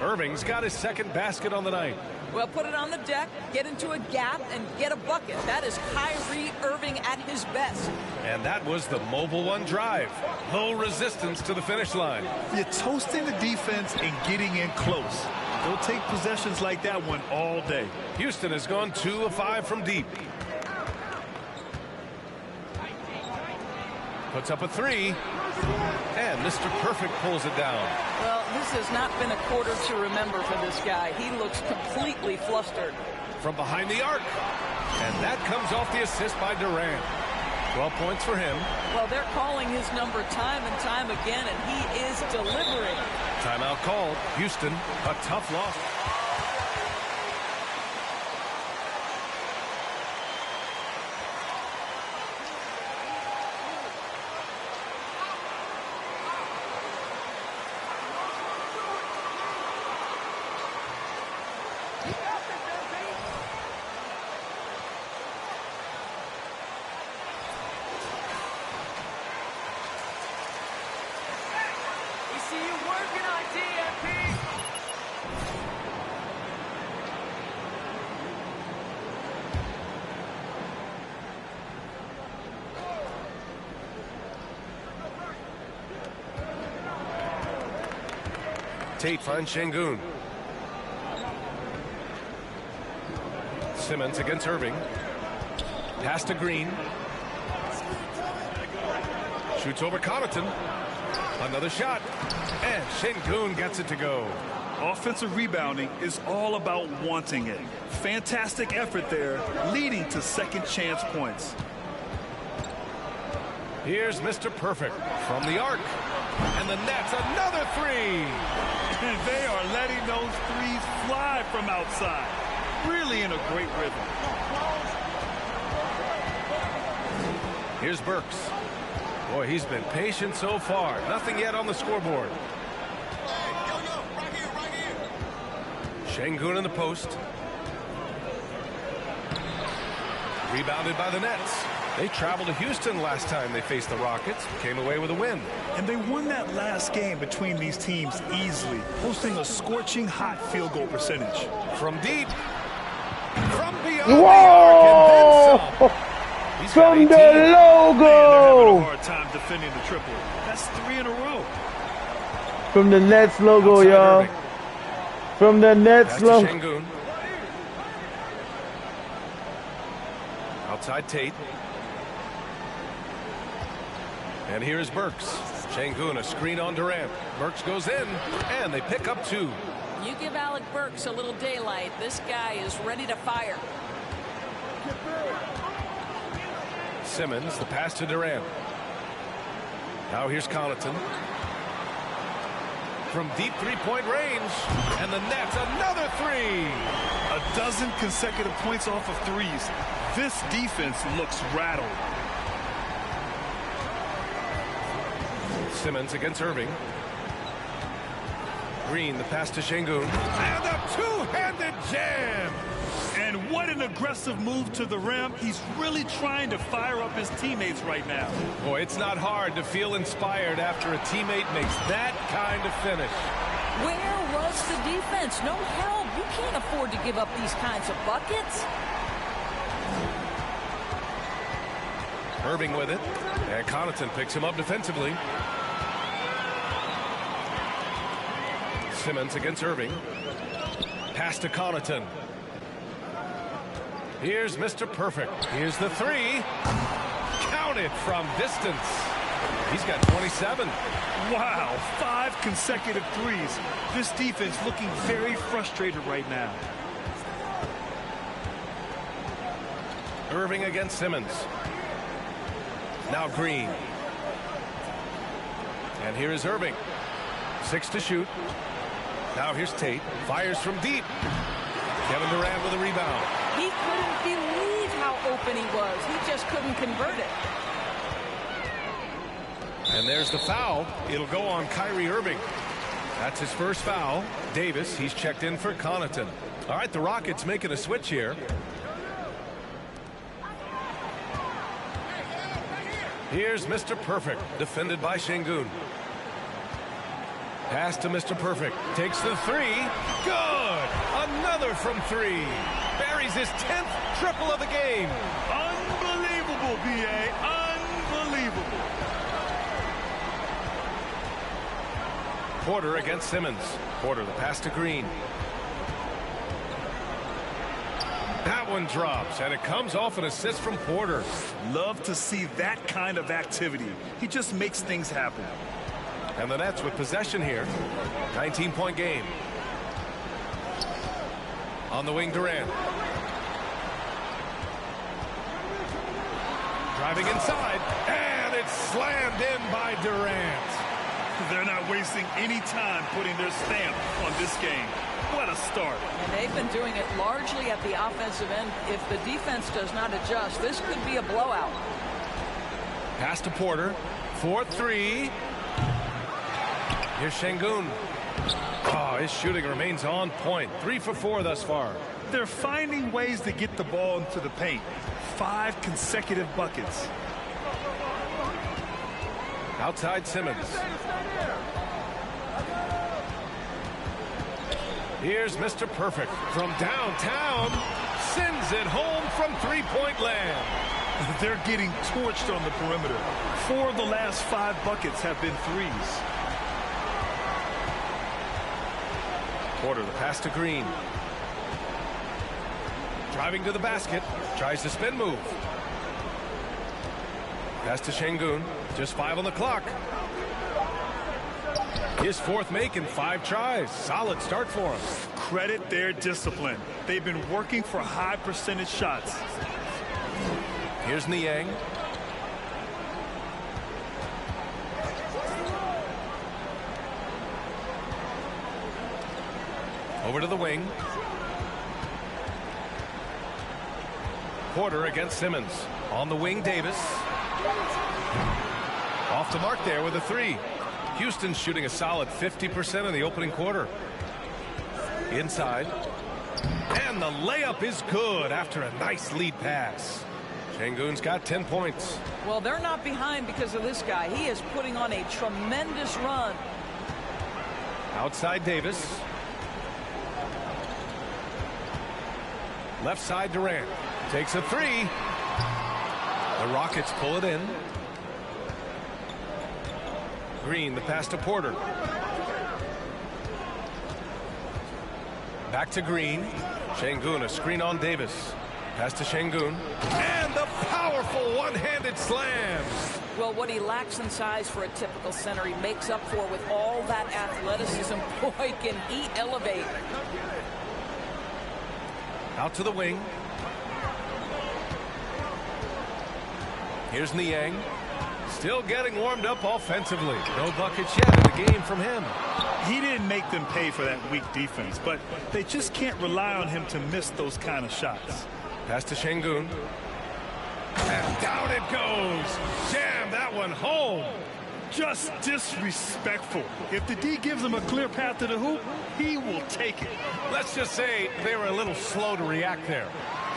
Irving's got his second basket on the night. Well, put it on the deck, get into a gap, and get a bucket. That is Kyrie Irving at his best. And that was the mobile one drive. Low resistance to the finish line. You're toasting the defense and getting in close. They'll take possessions like that one all day. Houston has gone 2 of 5 from deep. Puts up a three. And Mr. Perfect pulls it down. Well, this has not been a quarter to remember for this guy. He looks completely flustered. From behind the arc. And that comes off the assist by Durant. 12 points for him. Well, they're calling his number time and time again, and he is delivering. Timeout called. Houston, a tough loss. Tate finds Şengün. Simmons against Irving. Pass to Green. Shoots over Connaughton. Another shot. And Şengün gets it to go. Offensive rebounding is all about wanting it. Fantastic effort there, leading to second chance points. Here's Mr. Perfect from the arc. And the Nets, another three. And they are letting those threes fly from outside. Really in a great rhythm. Here's Burks. Boy, he's been patient so far. Nothing yet on the scoreboard. Şengün in the post. Rebounded by the Nets. They traveled to Houston last time they faced the Rockets, came away with a win. And they won that last game between these teams easily, posting a scorching hot field goal percentage. From deep, from beyond Whoa! the arc, and then some. He's got From 18. the Man, they're having logo! a hard time defending the triple. That's 3 in a row. From the Nets logo, Outside y'all. Irving. From the Nets Pass to logo. Şengün. Outside Tate. And here's Burks. Şengün, a screen on Durant. Burks goes in, and they pick up 2. You give Alec Burks a little daylight. This guy is ready to fire. Simmons, the pass to Durant. Now here's Connaughton. From deep three-point range, and the Nets, another 3. A dozen consecutive points off of threes. This defense looks rattled. Simmons against Irving. Green, the pass to Şengün. And a two-handed jam. And what an aggressive move to the rim. He's really trying to fire up his teammates right now. Boy, it's not hard to feel inspired after a teammate makes that kind of finish. Where was the defense? No help. You can't afford to give up these kinds of buckets. Irving with it. And Connaughton picks him up defensively. Simmons against Irving. Pass to Connaughton. Here's Mr. Perfect. Here's the 3. Count it from distance. He's got 27. Wow, 5 consecutive threes. This defense looking very frustrated right now. Irving against Simmons. Now Green. And here is Irving. 6 to shoot. Now here's Tate. Fires from deep. Kevin Durant with a rebound. He couldn't believe how open he was. He just couldn't convert it. And there's the foul. It'll go on Kyrie Irving. That's his first foul. Davis, he's checked in for Connaughton. All right, the Rockets making a switch here. Here's Mr. Perfect, defended by Şengün. Pass to Mr. Perfect. Takes the 3. Good! Another from 3. Buries his 10th triple of the game. Unbelievable, B.A. Unbelievable. Porter against Simmons. Porter, the pass to Green. That one drops, and it comes off an assist from Porter. Love to see that kind of activity. He just makes things happen. And the Nets with possession here. 19-point game. On the wing, Durant. Driving inside, and it's slammed in by Durant. They're not wasting any time putting their stamp on this game. What a start. And they've been doing it largely at the offensive end. If the defense does not adjust, this could be a blowout. Pass to Porter. 4-3. Here's Şengün. Oh, his shooting remains on point. 3 for 4 thus far. They're finding ways to get the ball into the paint. 5 consecutive buckets. Outside Simmons. Here's Mr. Perfect from downtown. Sends it home from three-point land. They're getting torched on the perimeter. 4 of the last 5 buckets have been threes. Porter, the pass to Green. Driving to the basket. Tries the spin move. Pass to Şengün. Just 5 on the clock. His 4th make in 5 tries. Solid start for him. Credit their discipline. They've been working for high percentage shots. Here's Niang. Over to the wing. Porter against Simmons. On the wing, Davis. Off the mark there with a 3. Houston's shooting a solid 50% in the opening quarter. Inside. And the layup is good after a nice lead pass. Şengün's got 10 points. Well, they're not behind because of this guy. He is putting on a tremendous run. Outside Davis. Left side Durant. Takes a three. The Rockets pull it in. Green, the pass to Porter. Back to Green. Şengün, a screen on Davis. Pass to Şengün. And the powerful one-handed slam. Well, what he lacks in size for a typical center, he makes up for with all that athleticism. Boy, can he elevate. Out to the wing. Here's Niang. Still getting warmed up offensively. No buckets yet in the game from him. He didn't make them pay for that weak defense, but they just can't rely on him to miss those kind of shots. Pass to Şengün. And down it goes. Jam that one home. Just disrespectful. If the D gives him a clear path to the hoop, he will take it. Let's just say they were a little slow to react there.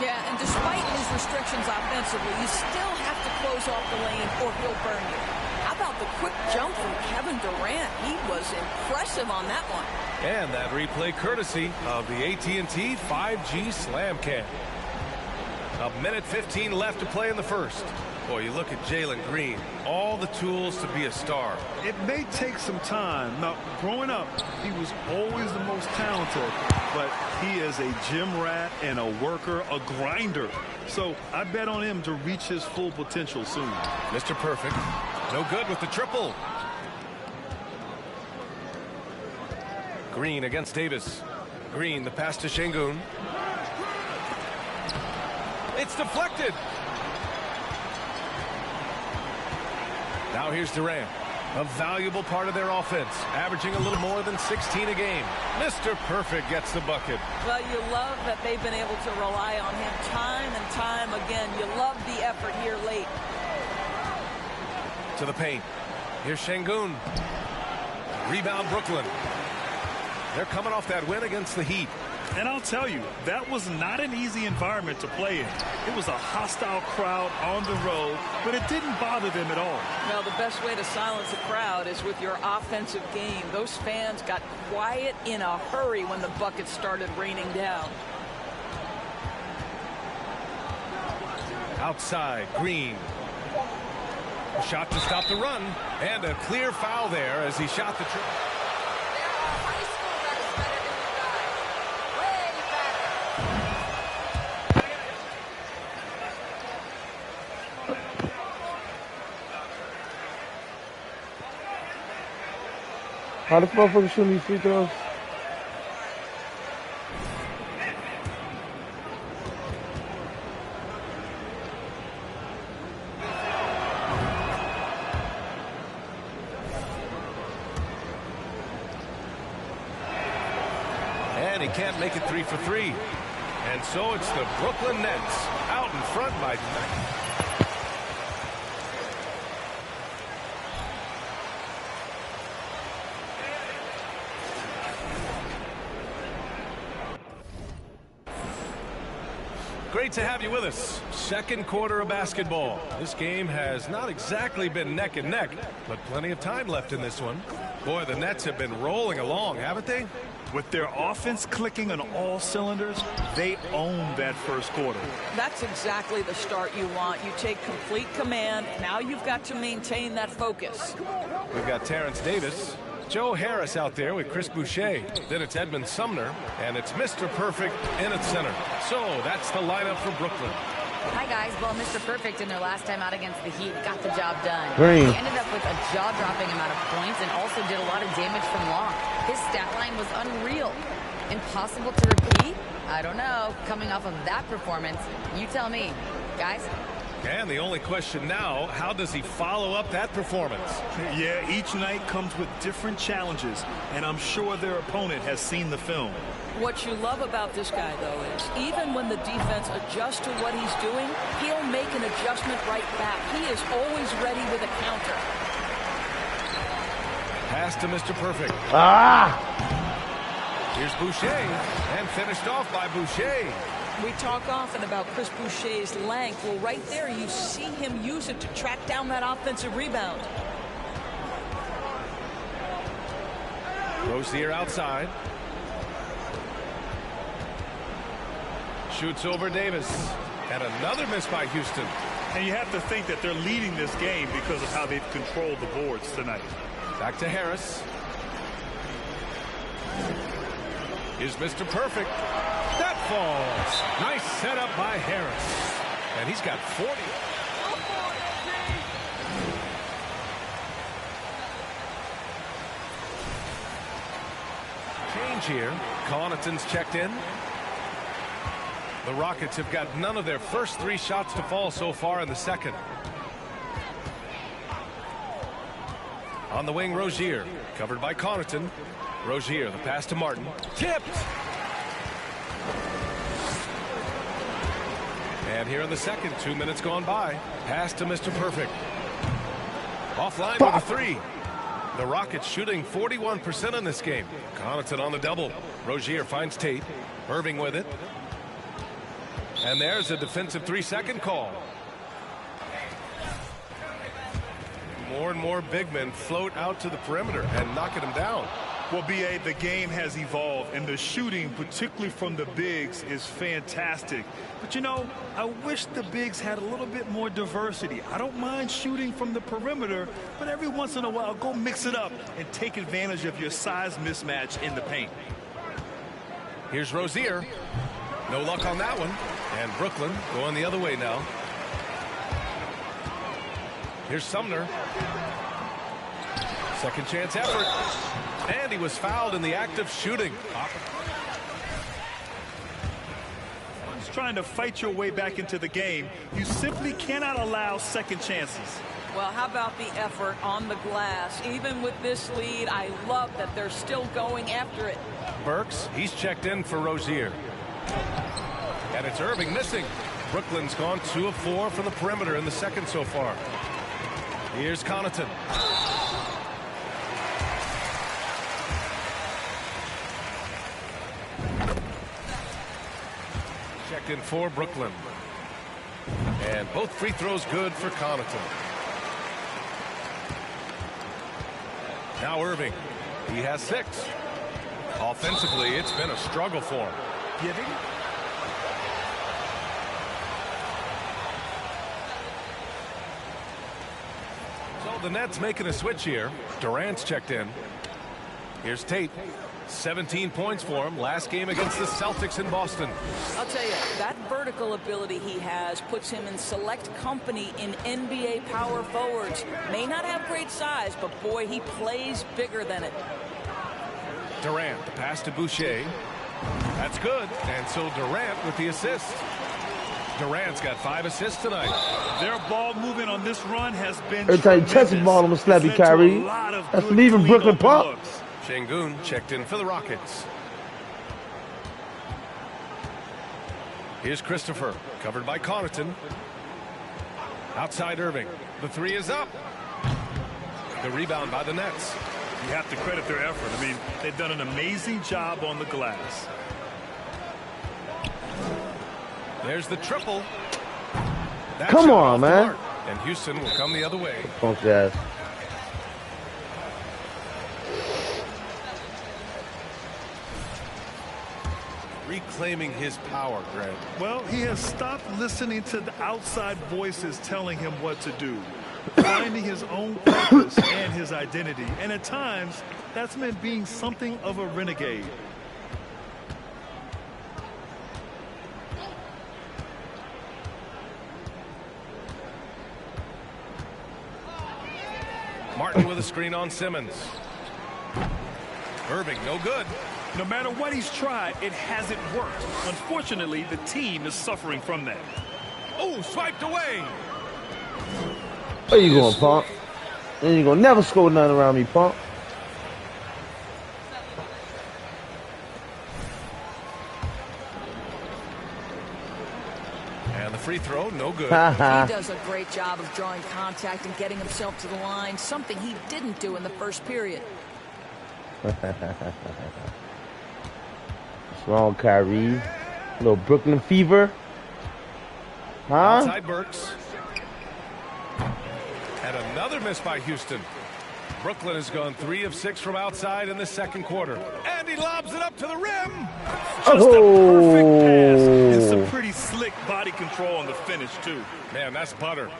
Yeah, and despite his restrictions offensively, you still have to close off the lane or he'll burn you. How about the quick jump from Kevin Durant? He was impressive on that one. And that replay courtesy of the AT&T 5G Slam Cam. A minute 15 left to play in the first. Boy, you look at Jalen Green, all the tools to be a star. It may take some time. Now, growing up, he was always the most talented, but he is a gym rat and a worker, a grinder. So I bet on him to reach his full potential soon. Mr. Perfect, no good with the triple. Green against Davis. Green, the pass to Şengün. It's deflected. Now here's Durant, a valuable part of their offense, averaging a little more than 16 a game. Mr. Perfect gets the bucket. Well, you love that they've been able to rely on him time and time again. You love the effort here late. To the paint. Here's Şengün. Rebound Brooklyn. They're coming off that win against the Heat. And I'll tell you, that was not an easy environment to play in. It was a hostile crowd on the road, but it didn't bother them at all. Well, the best way to silence a crowd is with your offensive game. Those fans got quiet in a hurry when the buckets started raining down. Outside, Green. A shot to stop the run, and a clear foul there as he shot the triple. How the motherfucker shooting these free throws? And he can't make it 3 for 3. And so it's the Brooklyn Nets out in front by... Great to have you with us. Second quarter of basketball. This game has not exactly been neck and neck, but plenty of time left in this one. Boy, the Nets have been rolling along, haven't they? With their offense clicking on all cylinders, they own that first quarter. That's exactly the start you want. You take complete command. Now you've got to maintain that focus. We've got Terrence Davis. Joe Harris out there with Chris Boucher. Then it's Edmund Sumner, and it's Mr. Perfect in at center. So that's the lineup for Brooklyn. Hi, guys. Well, Mr. Perfect in their last time out against the Heat got the job done. Green. He ended up with a jaw-dropping amount of points and also did a lot of damage from long. His stat line was unreal. Impossible to repeat? I don't know. Coming off of that performance, you tell me. Guys? And the only question now, how does he follow up that performance? Yeah, each night comes with different challenges, and I'm sure their opponent has seen the film. What you love about this guy, though, is even when the defense adjusts to what he's doing, he'll make an adjustment right back. He is always ready with a counter. Pass to Mr. Perfect. Ah! Here's Boucher, and finished off by Boucher. We talk often about Chris Boucher's length. Well, right there, you see him use it to track down that offensive rebound. Rozier outside. Shoots over Davis. And another miss by Houston. And you have to think that they're leading this game because of how they've controlled the boards tonight. Back to Harris. Here's Mr. Perfect. That falls. Nice setup by Harris. And he's got 40. Change here. Connaughton's checked in. The Rockets have got none of their first 3 shots to fall so far in the second. On the wing, Rozier. Covered by Connaughton. Rozier, the pass to Martin. Tipped! And here in the second, 2 minutes gone by. Pass to Mr. Perfect. Offline with a 3. The Rockets shooting 41% in this game. Connaughton on the double. Rozier finds Tate. Irving with it. And there's a defensive 3-second call. More and more big men float out to the perimeter and knocking them down. Well, B.A., the game has evolved, and the shooting, particularly from the bigs, is fantastic. But, you know, I wish the bigs had a little bit more diversity. I don't mind shooting from the perimeter, but every once in a while, go mix it up and take advantage of your size mismatch in the paint. Here's Rozier. No luck on that one. And Brooklyn going the other way now. Here's Sumner. Second chance effort. And he was fouled in the act of shooting. Just trying to fight your way back into the game. You simply cannot allow second chances. Well, how about the effort on the glass? Even with this lead, I love that they're still going after it. Burks, he's checked in for Rozier. And it's Irving missing. Brooklyn's gone 2 of 4 from the perimeter in the second so far. Here's Connaughton. Checked in for Brooklyn. And both free throws good for Connaughton. Now Irving. He has 6. Offensively, it's been a struggle for him. Giving. So the Nets making a switch here. Durant's checked in. Here's Tate. 17 points for him last game against the Celtics in Boston. I'll tell you, that vertical ability he has puts him in select company in NBA power forwards. May not have great size, but boy, he plays bigger than it. Durant, the pass to Boucher. That's good. And so Durant with the assist. Durant's got 5 assists tonight. Their ball movement on this run has been every time you touch the ball, I'm going to slap you, Kyrie. That's leaving Brooklyn Pop. Şengün checked in for the Rockets. Here's Christopher, covered by Connaughton. Outside Irving. The 3 is up. The rebound by the Nets. You have to credit their effort. I mean, they've done an amazing job on the glass. There's the triple. That come on, man. And Houston will come the other way. Punk ass. Reclaiming his power, Grant. Well, he has stopped listening to the outside voices telling him what to do. Finding his own purpose and his identity. And at times, that's meant being something of a renegade. Martin with a screen on Simmons. Irving, no good. No matter what he's tried, it hasn't worked. Unfortunately, the team is suffering from that. Oh, swiped away. Where you going, Punk? You ain't gonna never score nothing around me, Punk. And the free throw, no good. He does a great job of drawing contact and getting himself to the line, something he didn't do in the first period. What's wrong, Kyrie? Little Brooklyn fever. Huh? Outside Burks. And another miss by Houston. Brooklyn has gone 3 of 6 from outside in the second quarter. And he lobs it up to the rim. Just a perfect pass and some pretty slick body control on the finish, too. Man, that's butter.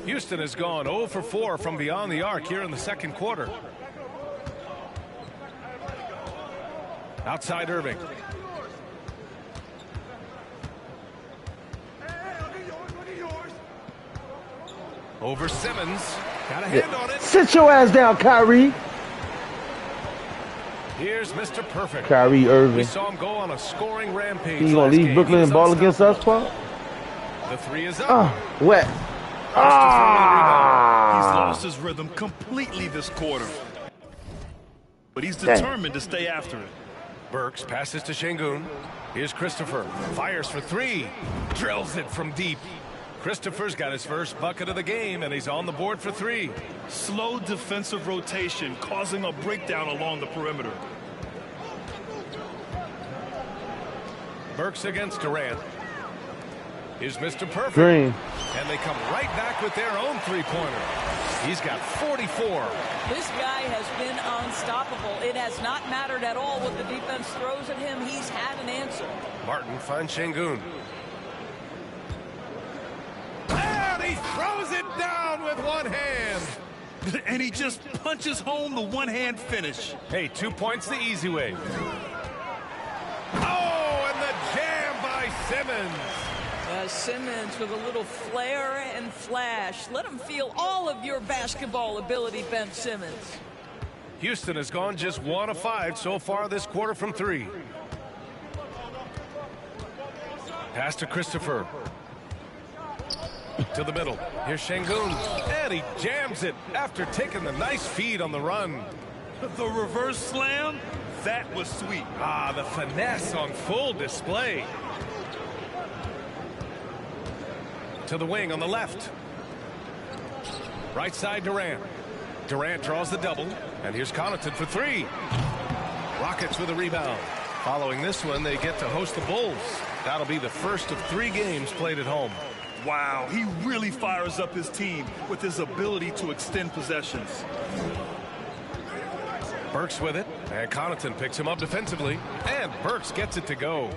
Houston has gone 0 for 4 from beyond the arc here in the second quarter. Outside Irving. Over Simmons. Got a hand on it. Sit your ass down, Kyrie. Here's Mr. Perfect. Kyrie Irving. We saw him go on a scoring rampage. You gonna leave Brooklyn and ball against us, Paul? The 3 is up. Wet. He's lost his rhythm completely this quarter. But he's determined to stay after it. Burks passes to Şengün. Here's Christopher. Fires for 3. Drills it from deep. Christopher's got his first bucket of the game, and he's on the board for 3. Slow defensive rotation causing a breakdown along the perimeter. Burks against Durant. Here's Mr. Perfect. Green. And they come right back with their own 3-pointer. He's got 44. This guy has been unstoppable. It has not mattered at all what the defense throws at him. He's had an answer. Martin finds Şengün. And he throws it down with one hand. And he just punches home the one-hand finish. Hey, 2 points the easy way. Oh, and the jam by Simmons. Simmons with a little flair and flash. Let him feel all of your basketball ability, Ben Simmons. Houston has gone just 1 of 5 so far this quarter from 3. Pass to Christopher. To the middle. Here's Şengün. And he jams it after taking the nice feed on the run. The reverse slam, that was sweet. Ah, the finesse on full display. To the wing on the left. Right side Durant. Durant draws the double. And here's Connaughton for 3. Rockets with a rebound. Following this one, they get to host the Bulls. That'll be the first of 3 games played at home. Wow, he really fires up his team with his ability to extend possessions. Burks with it. And Connaughton picks him up defensively. And Burks gets it to go.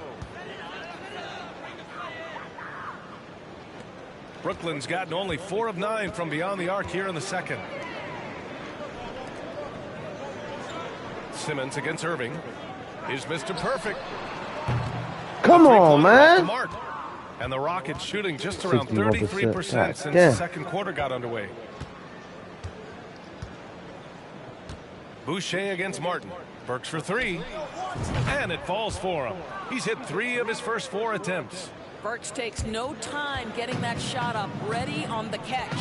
Brooklyn's gotten only 4 of 9 from beyond the arc here in the second. Simmons against Irving. Here's Mr. Perfect. Come on, man. And the Rockets shooting just around 33% since the second quarter got underway. Boucher against Martin. Burks for 3. And it falls for him. He's hit 3 of his first 4 attempts. Burks takes no time getting that shot up, ready on the catch.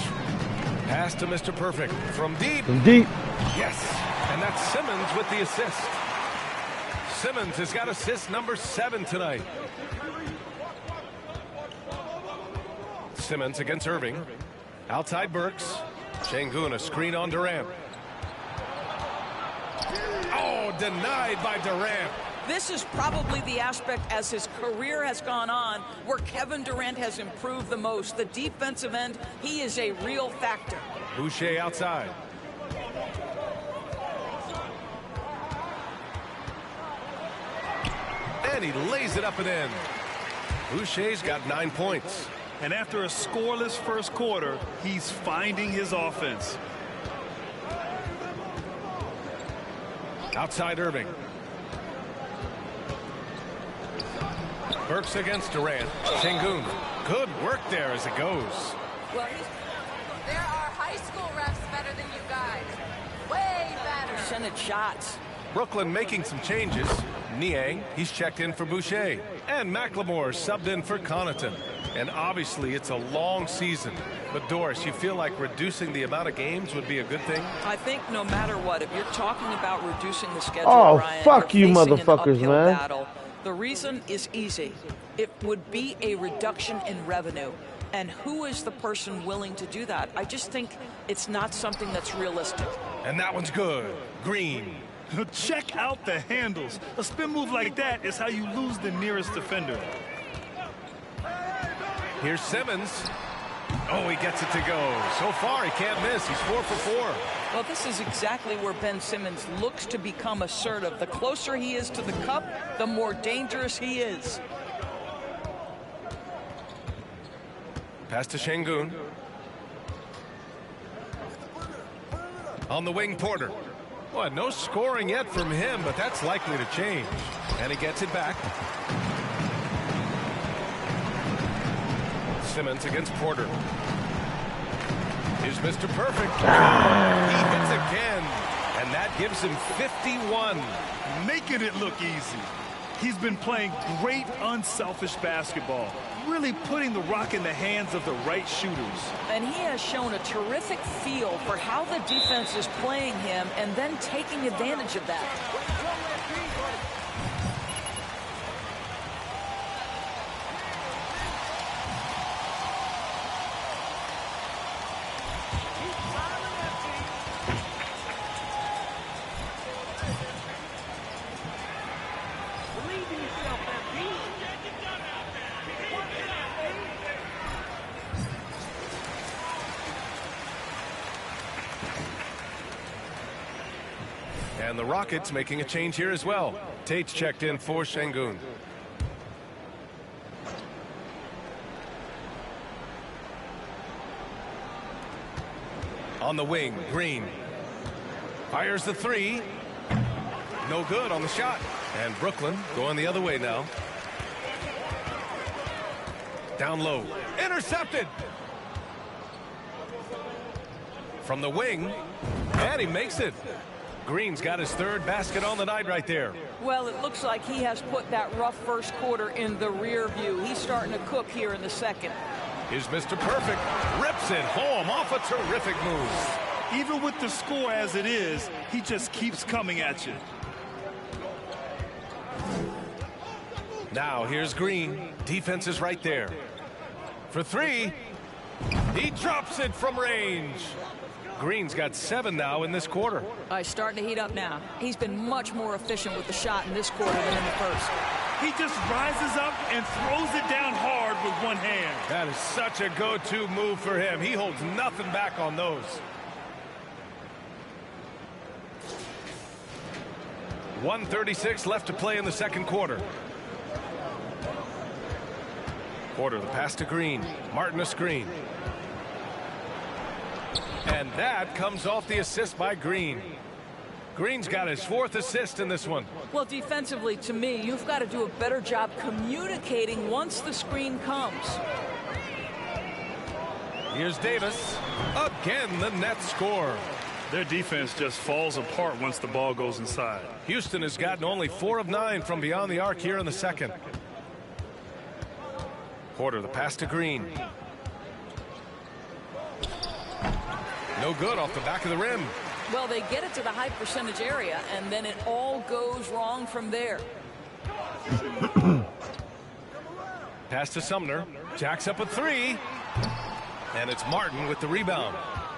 Pass to Mr. Perfect from deep. From deep. Yes, and that's Simmons with the assist. Simmons has got assist number 7 tonight. Simmons against Irving. Outside Burks. Şengün, a screen on Durant. Oh, denied by Durant. This is probably the aspect as his career has gone on where Kevin Durant has improved the most. The defensive end, he is a real factor. Boucher outside. And he lays it up and in. Boucher's got 9 points. And after a scoreless first quarter, he's finding his offense. Outside Irving. Burks against Durant. Şengün. Good work there as it goes. Well, there are high school refs better than you guys. Way better. Percentage shots. Brooklyn making some changes. Niang, he's checked in for Boucher. And McLemore subbed in for Connaughton. And obviously it's a long season. But Doris, you feel like reducing the amount of games would be a good thing? I think no matter what, if you're talking about reducing the schedule, Oh, Ryan, fuck you you're facing an motherfuckers, uphill man. battle. The reason is easy. It would be a reduction in revenue. And who is the person willing to do that? I just think it's not something that's realistic. And that one's good. Green. Check out the handles. A spin move like that is how you lose the nearest defender. Here's Simmons. Oh, he gets it to go. So far, he can't miss. He's 4 for 4. Well, this is exactly where Ben Simmons looks to become assertive. The closer he is to the cup, the more dangerous he is. Pass to Şengün. On the wing, Porter. Well, no scoring yet from him, but that's likely to change. And he gets it back. Simmons against Porter. Here's Mr. Perfect. He hits again, and that gives him 51. Making it look easy. He's been playing great, unselfish basketball, really putting the rock in the hands of the right shooters. And he has shown a terrific feel for how the defense is playing him and then taking advantage of that. And the Rockets making a change here as well. Tate's checked in for Şengün. On the wing, Green. Fires the three. No good on the shot. And Brooklyn going the other way now. Down low. Intercepted. From the wing. And he makes it. Green's got his third basket on the night right there. Well, it looks like he has put that rough first quarter in the rear view. He's starting to cook here in the second. Here's Mr. Perfect. Rips it home off a terrific move. Even with the score as it is, he just keeps coming at you. Now here's Green. Defense is right there. For three. He drops it from range. Green's got 7 now in this quarter. He's starting to heat up now. He's been much more efficient with the shot in this quarter than in the first. He just rises up and throws it down hard with one hand. That is such a go-to move for him. He holds nothing back on those. .136 left to play in the second quarter. Porter, the pass to Green. Martin a screen. And that comes off the assist by Green. Green's got his 4th assist in this one. Well, defensively, to me, you've got to do a better job communicating once the screen comes. Here's Davis. Again, the net score. Their defense just falls apart once the ball goes inside. Houston has gotten only 4 of 9 from beyond the arc here in the second. Porter, the pass to Green. No good off the back of the rim. Well, they get it to the high percentage area, and then it all goes wrong from there. Pass to Sumner. Jacks up a 3. And it's Martin with the rebound.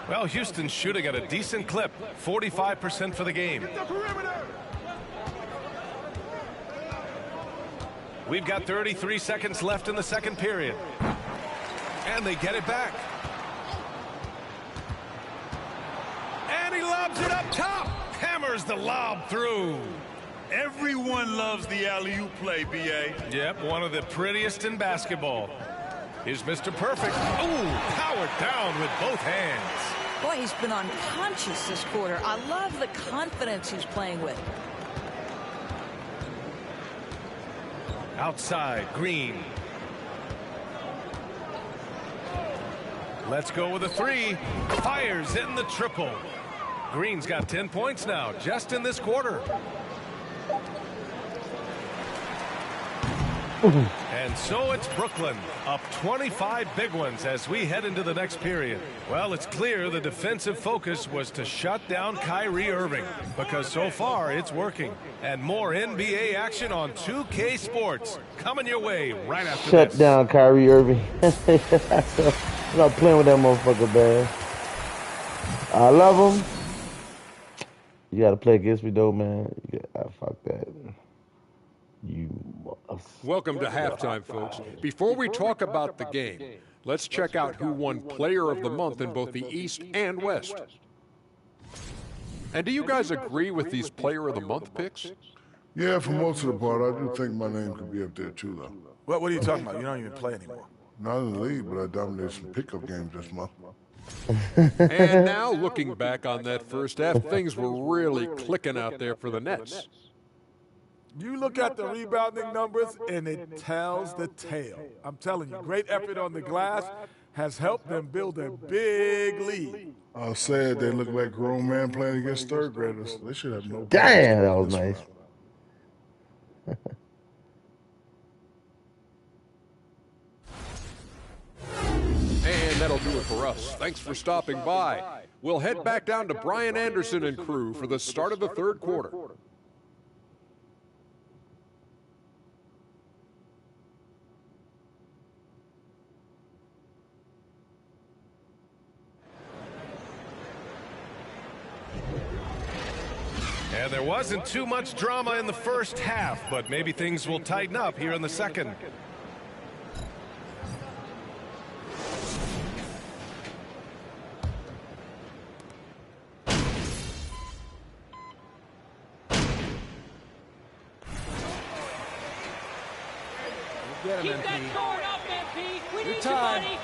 Well, Houston's shooting at a decent clip. 45% for the game. We've got 33 seconds left in the second period. And they get it back. And he lobs it up top. Hammers the lob through. Everyone loves the alley-oop play, B.A. Yep, one of the prettiest in basketball. Here's Mr. Perfect. Ooh, powered down with both hands. Boy, he's been unconscious this quarter. I love the confidence he's playing with. Outside, Green. Let's go with a 3. Fires in the triple. Green's got 10 points now, just in this quarter. And so it's Brooklyn, up 25 big ones as we head into the next period. Well, it's clear the defensive focus was to shut down Kyrie Irving, because so far it's working. And more NBA action on 2K Sports coming your way right after Shut this. down Kyrie Irving. I'm not playing with that motherfucker, man. I love him. You gotta play against me though, man. Fuck that. Welcome to halftime, folks. Before we talk about the game, let's check out who won Player of the Month in both the East and West. And do you guys agree with these Player of the Month picks? Yeah, for most of the part, I do think my name could be up there too, though. What are you talking about? You don't even play anymore. Not in the league, but I dominated some pickup games this month. And now, looking back on that first half, things were really clicking out there for the Nets. You look at the rebounding numbers, and it tells the tale. I'm telling you, great effort on the glass has helped them build a big lead. I said they look like grown men playing against third graders. They should have no. Damn, that was nice. And that'll do it for us. Thanks for stopping by. We'll head back down to Brian Anderson and crew for the start of the third quarter. And there wasn't too much drama in the first half, but maybe things will tighten up here in the second. Get him, Keep MP. that going up, MP. We Your need time. you, buddy.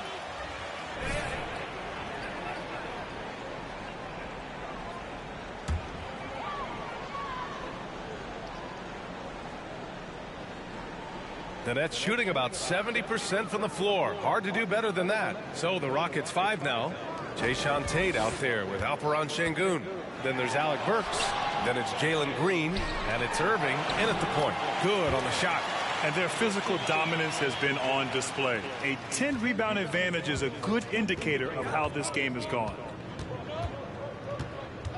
The Nets shooting about 70% from the floor. Hard to do better than that. So the Rockets 5 now. Jayshawn Tate out there with Alperon Şengün. Then there's Alec Burks. Then it's Jalen Green. And it's Irving in at the point. Good on the shot. And their physical dominance has been on display. A 10-rebound advantage is a good indicator of how this game has gone.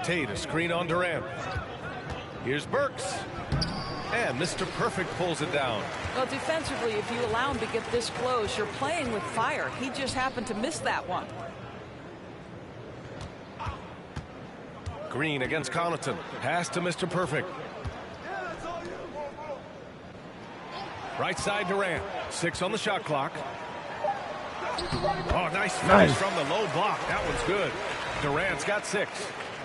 Tate, a screen on Durant. Here's Burks. And Mr. Perfect pulls it down. Well, defensively, if you allow him to get this close, you're playing with fire. He just happened to miss that one. Green against Connaughton. Pass to Mr. Perfect. Right side Durant. 6 on the shot clock. Oh, nice finish from the low block. That one's good. Durant's got 6.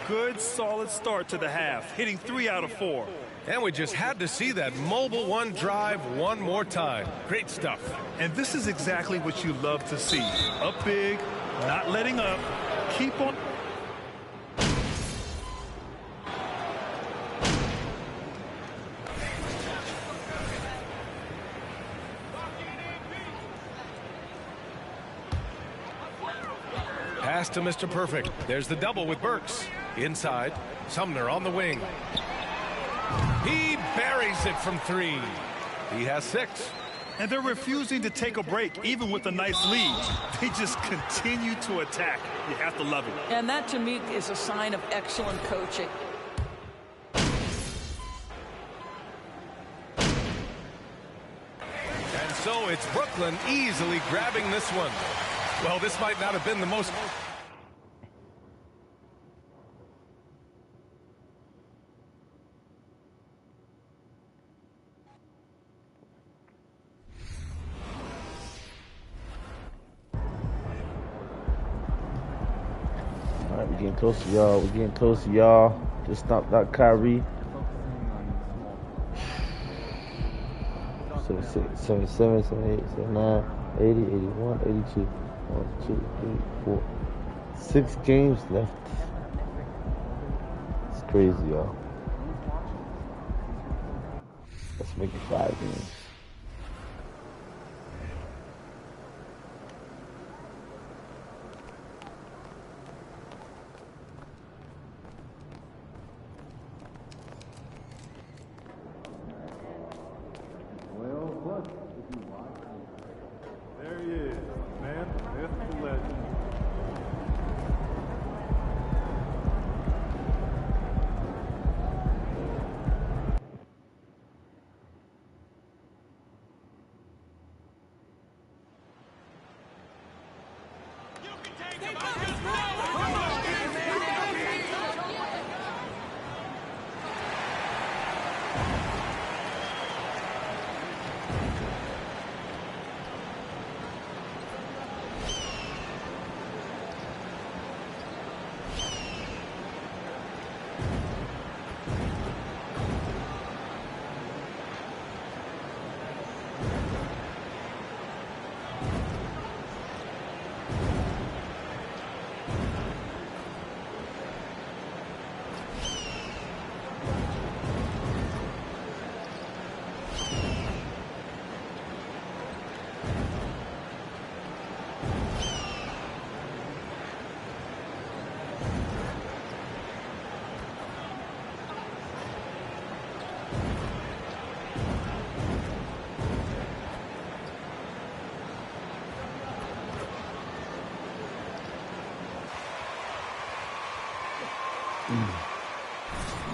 Good, solid start to the half, hitting 3 out of 4. And we just had to see that mobile one drive one more time. Great stuff. And this is exactly what you love to see. Up big, not letting up, keep on. Pass to Mr. Perfect. There's the double with Burks. Inside, Sumner on the wing. He buries it from 3. He has 6. And they're refusing to take a break, even with a nice lead. They just continue to attack. You have to love it. And that, to me, is a sign of excellent coaching. And so it's Brooklyn easily grabbing this one. Well, this might not have been the most... Alright, we're getting close to y'all. We're getting close to y'all. Just stopped out Kyrie. 76, 77, 78, 79, 80, 81, 82. 1, 2, 3, 4. 6 games left. It's crazy, y'all. Let's make it 5 games. There he is, man. That's the legend.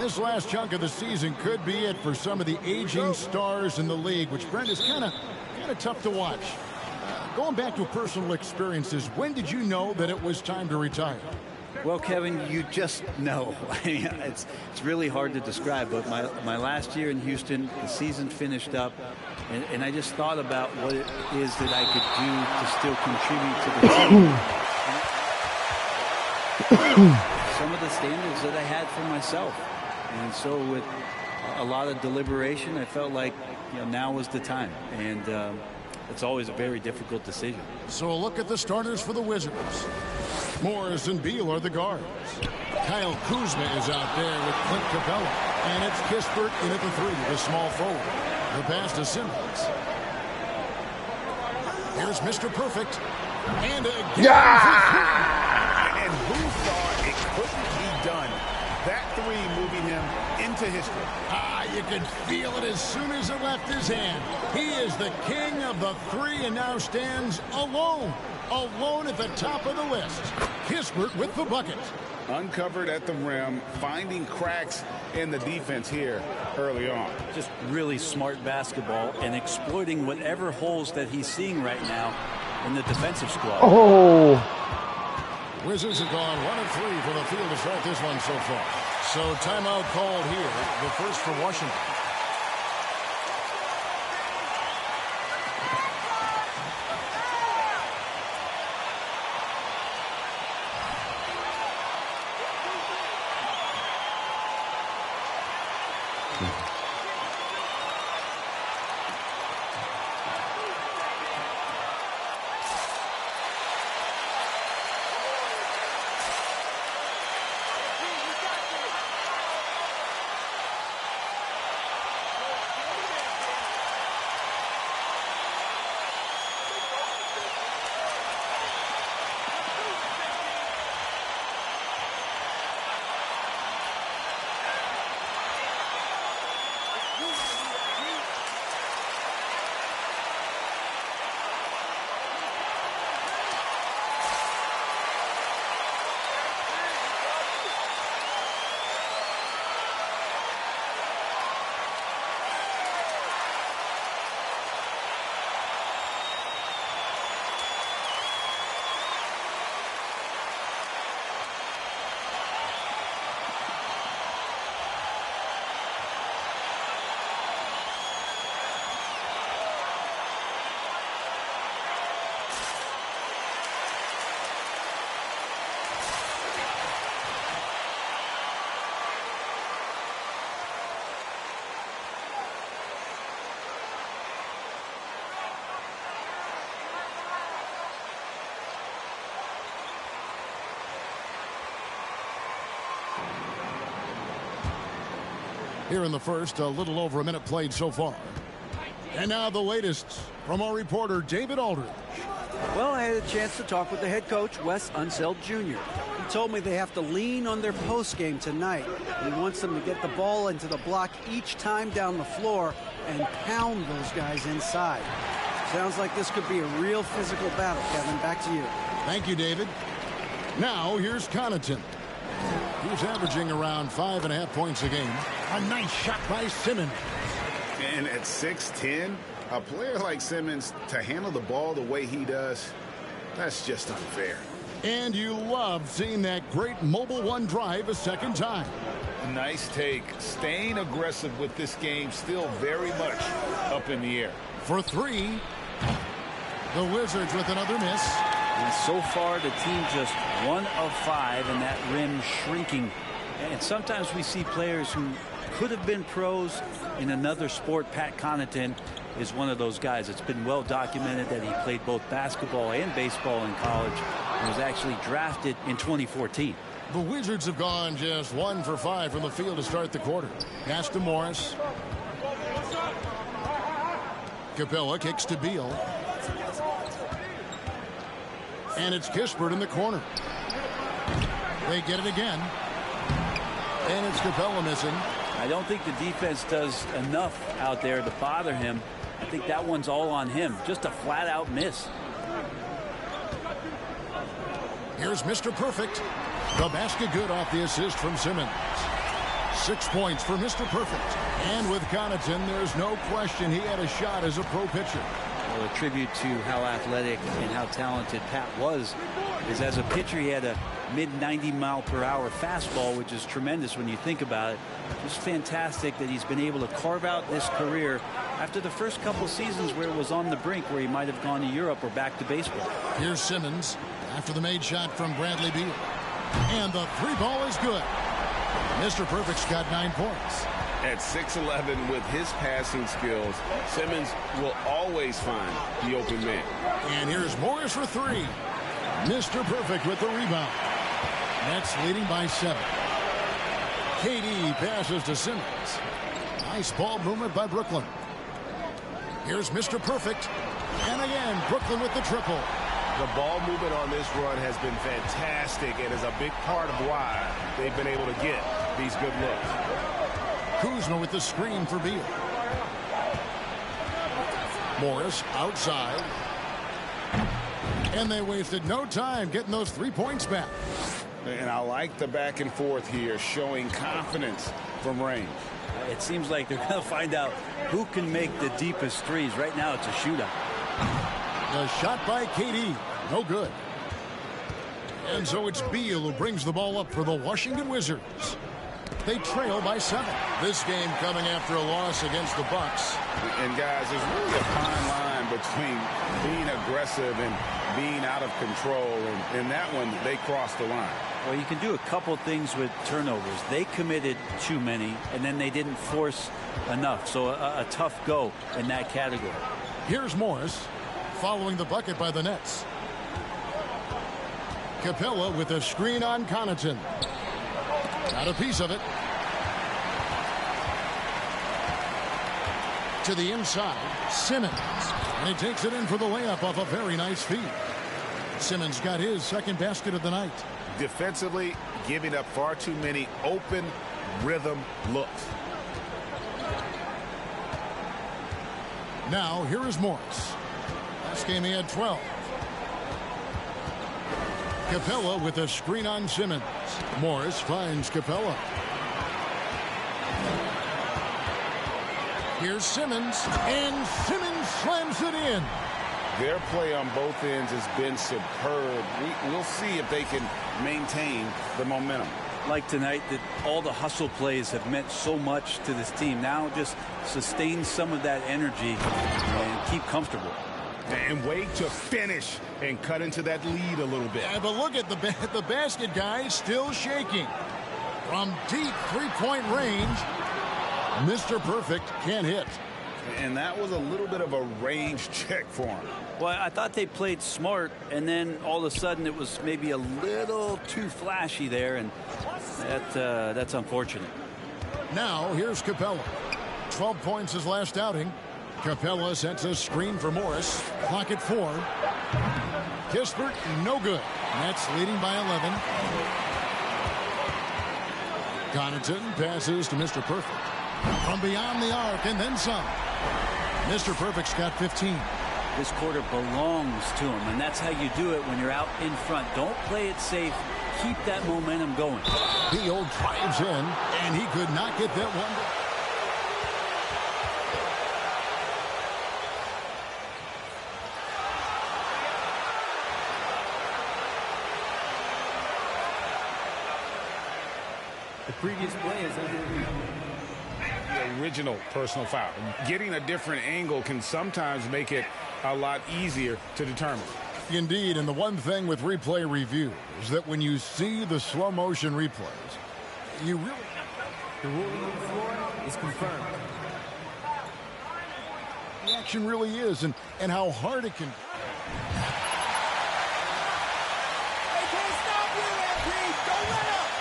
this last chunk of the season could be it for some of the aging stars in the league, which, Brent, is kind of tough to watch. Going back to personal experiences, when did you know that it was time to retire? Well, Kevin, you just know. It's really hard to describe, but my last year in Houston, the season finished up, and I just thought about what it is that I could do to still contribute to the team. Some of the standards that I had for myself. And so with a lot of deliberation, I felt like now was the time. And it's always a very difficult decision. So a look at the starters for the Wizards. Morris and Beal are the guards. Kyle Kuzma is out there with Clint Capella. And it's Kispert in at the 3, the small forward. The pass to Simmons. Here's Mr. Perfect. And again. And who thought it couldn't be done? That 3 moving him into history. You could feel it as soon as it left his hand. He is the king of the 3 and now stands alone at the top of the list. Kispert with the bucket. Uncovered at the rim, finding cracks in the defense here early on. Just really smart basketball and exploiting whatever holes that he's seeing right now in the defensive squad. Oh. Wizards have gone 1 of 3 from the field to start this one so far. So timeout called here. The first for Washington. Here in the first, a little over a minute played so far. And now the latest from our reporter, David Aldridge. Well, I had a chance to talk with the head coach, Wes Unseld Jr. He told me they have to lean on their post game tonight. He wants them to get the ball into the block each time down the floor and pound those guys inside. Sounds like this could be a real physical battle, Kevin. Back to you. Thank you, David. Now, here's Connaughton. He's averaging around 5.5 points a game. A nice shot by Simmons. And at 6'10", a player like Simmons, to handle the ball the way he does, that's just unfair. And you love seeing that great mobile one drive a second time. Nice take. Staying aggressive with this game, still very much up in the air. For 3, the Wizards with another miss. And so far, the team just 1 of 5, and that rim shrinking. And sometimes we see players who could have been pros in another sport. Pat Connaughton is one of those guys. It's been well documented that he played both basketball and baseball in college and was actually drafted in 2014. The Wizards have gone just 1 for 5 from the field to start the quarter. Pass to Morris. Capella kicks to Beal. And it's Kispert in the corner. They get it again. And it's Capella missing. I don't think the defense does enough out there to bother him. I think that one's all on him. Just a flat-out miss. Here's Mr. Perfect. The basket good off the assist from Simmons. 6 points for Mr. Perfect. And with Connaughton, there's no question he had a shot as a pro pitcher. Well, a tribute to how athletic and how talented Pat was is as a pitcher he had a mid-90-mile-per-hour fastball, which is tremendous when you think about it. Just fantastic that he's been able to carve out this career after the first couple seasons where it was on the brink, where he might have gone to Europe or back to baseball. Here's Simmons after the made shot from Bradley Beal. And the 3-ball is good. Mr. Perfect's got 9 points. At 6'11" with his passing skills, Simmons will always find the open man. And here's Morris for 3. Mr. Perfect with the rebound. Nets leading by 7. KD passes to Simmons. Nice ball movement by Brooklyn. Here's Mr. Perfect. And again, Brooklyn with the triple. The ball movement on this run has been fantastic and is a big part of why they've been able to get these good looks. Kuzma with the screen for Beal. Morris outside. And they wasted no time getting those 3 points back. And I like the back and forth here, showing confidence from range. It seems like they're going to find out who can make the deepest threes. Right now it's a shootout. The shot by KD. No good. And so it's Beal who brings the ball up for the Washington Wizards. They trail by 7. This game coming after a loss against the Bucks. And guys, there's really a fine line between being aggressive and being out of control. And in that one, they crossed the line. Well, you can do a couple things with turnovers. They committed too many, and then they didn't force enough. So a tough go in that category. Here's Morris following the bucket by the Nets. Capella with a screen on Connaughton. Got a piece of it. To the inside, Simmons. And he takes it in for the layup off a very nice feed. Simmons got his second basket of the night. Defensively, giving up far too many open rhythm looks. Now, here is Morris. Last game he had 12. Capella with a screen on Simmons. Morris finds Capella. Here's Simmons, and Simmons slams it in. Their play on both ends has been superb. We'll see if they can maintain the momentum. Like tonight, that all the hustle plays have meant so much to this team. Now just sustain some of that energy and keep comfortable. And wait to finish and cut into that lead a little bit. Yeah, but look at the basket guy still shaking. From deep three-point range, Mr. Perfect can't hit. And that was a little bit of a range check for him. Well, I thought they played smart, and then all of a sudden it was maybe a little too flashy there, and that's unfortunate. Now, here's Capella. 12 points his last outing. Capella sets a screen for Morris. Clock at 4. Kispert, no good. Nets leading by 11. Connaughton passes to Mr. Perfect. From beyond the arc and then some. Mr. Perfect's got 15. This quarter belongs to him, and that's how you do it when you're out in front. Don't play it safe. Keep that momentum going. Beal drives in, and he could not get that one. The previous play is under review. The original personal foul. Getting a different angle can sometimes make it a lot easier to determine. Indeed, and the one thing with replay review is that when you see the slow motion replays, you really... The ruling on the floor is confirmed. The action really is, and how hard it can... They can't stop you, MP! Don't let up!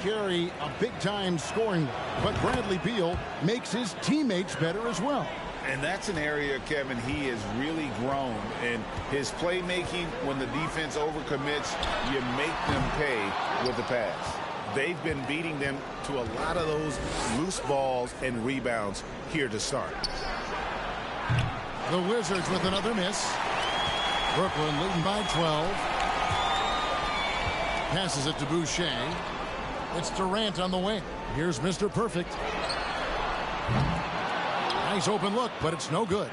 Carry a big-time scoring, but Bradley Beal makes his teammates better as well. And that's an area, Kevin, he has really grown. And his playmaking, when the defense overcommits, you make them pay with the pass. They've been beating them to a lot of those loose balls and rebounds here to start. The Wizards with another miss. Brooklyn leading by 12. Passes it to Boucher. It's Durant on the wing. Here's Mr. Perfect. Nice open look, but it's no good.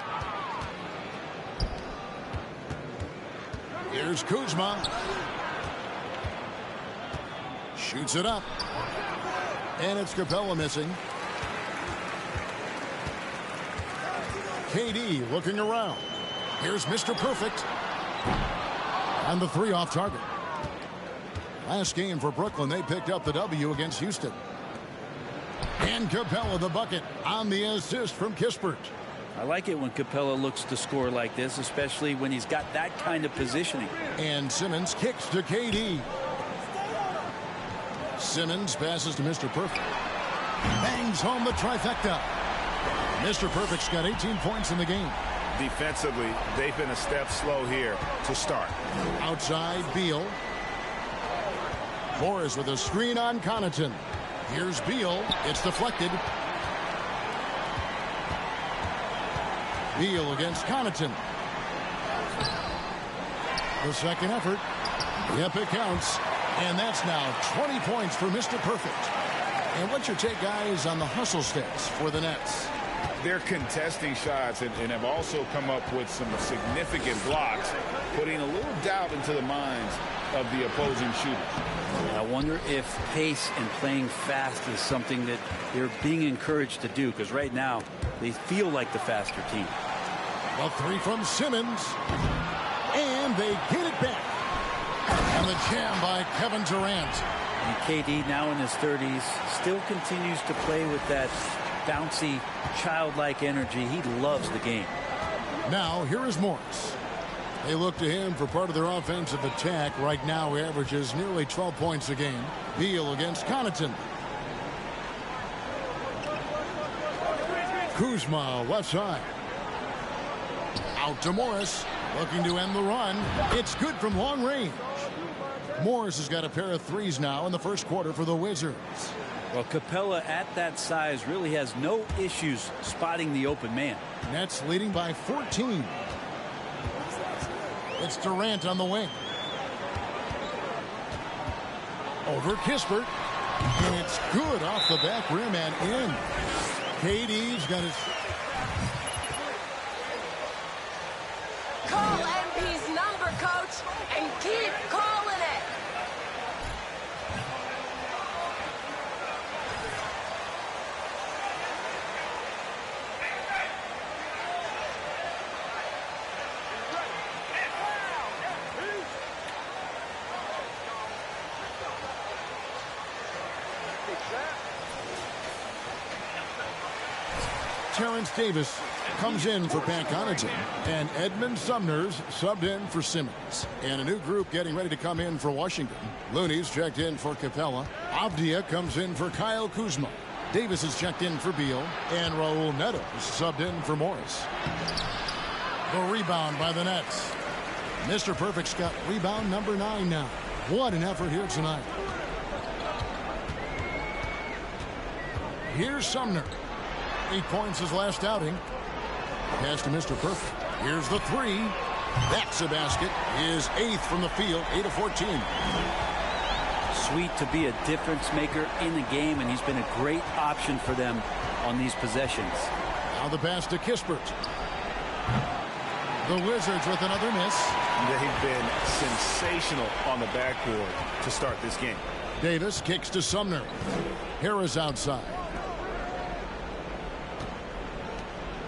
Here's Kuzma. Shoots it up. And it's Capella missing. KD looking around. Here's Mr. Perfect. And the three off target. Last game for Brooklyn, they picked up the W against Houston. And Capella the bucket on the assist from Kispert. I like it when Capella looks to score like this, especially when he's got that kind of positioning. And Simmons kicks to KD. Simmons passes to Mr. Perfect. Bangs home the trifecta. Mr. Perfect's got 18 points in the game. Defensively, they've been a step slow here to start. Outside, Beal. Morris with a screen on Connaughton. Here's Beal. It's deflected. Beal against Connaughton. The second effort. Yep, it counts. And that's now 20 points for Mr. Perfect. And what's your take, guys, on the hustle stats for the Nets? They're contesting shots and have also come up with some significant blocks, putting a little doubt into the minds of the opposing shooters. I wonder if pace and playing fast is something that they're being encouraged to do, because right now they feel like the faster team. A three from Simmons. And they get it back. And the jam by Kevin Durant. And KD, now in his 30s, still continues to play with that bouncy, childlike energy. He loves the game. Now, here is Morris. They look to him for part of their offensive attack. Right now, he averages nearly 12 points a game. Beal against Connaughton. Kuzma, left side. Out to Morris. Looking to end the run. It's good from long range. Morris has got a pair of threes now in the first quarter for the Wizards. Well, Capella at that size really has no issues spotting the open man. Nets leading by 14. It's Durant on the wing. Over Kispert. And it's good off the back rim and in. KD's got his... Call MP's number, coach, and keep calling it. Terrence Davis comes in for Pat Connaughton, and Edmund Sumner's subbed in for Simmons. And a new group getting ready to come in for Washington. Looney's checked in for Capella. Avdia comes in for Kyle Kuzma. Davis is checked in for Beal, and Raul Neto is subbed in for Morris. The rebound by the Nets. Mr. Perfect's got rebound number 9 now. What an effort here tonight. Here's Sumner. 8 points his last outing. Pass to Mr. Perfect. Here's the three. That's a basket. His 8th from the field, 8 of 14. Sweet to be a difference maker in the game, and he's been a great option for them on these possessions. Now the pass to Kispert. The Wizards with another miss. They've been sensational on the backboard to start this game. Davis kicks to Sumner. Harris outside.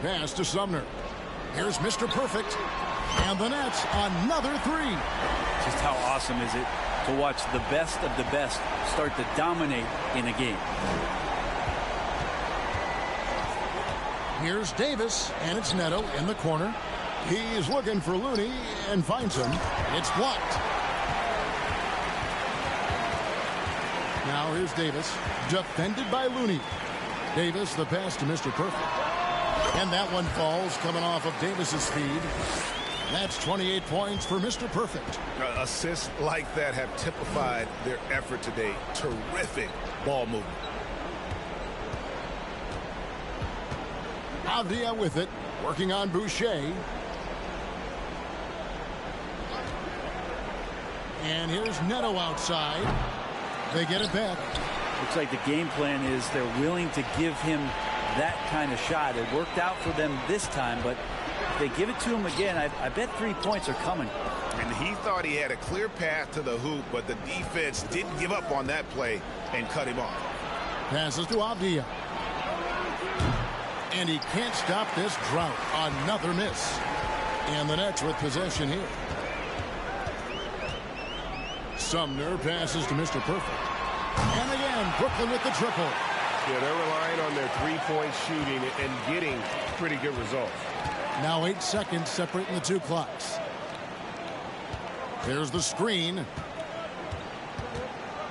Pass to Sumner. Here's Mr. Perfect. And the Nets, another three. Just how awesome is it to watch the best of the best start to dominate in a game. Here's Davis, and it's Neto in the corner. He's looking for Looney and finds him. It's blocked. Now here's Davis, defended by Looney. Davis, the pass to Mr. Perfect. And that one falls coming off of Davis's feed. That's 28 points for Mr. Perfect. Assists like that have typified their effort today. Terrific ball movement. Avdia with it, working on Boucher. And here's Neto outside. They get it back. Looks like the game plan is they're willing to give him that kind of shot. It worked out for them this time, but if they give it to him again, I bet 3 points are coming. And he thought he had a clear path to the hoop, but the defense didn't give up on that play and cut him off. Passes to Avdia. And he can't stop this drought. Another miss. And the Nets with possession here. Sumner passes to Mr. Perfect. And again, Brooklyn with the triple. Yeah, they're relying on their three-point shooting and getting pretty good results. Now 8 seconds separating the two clocks. There's the screen.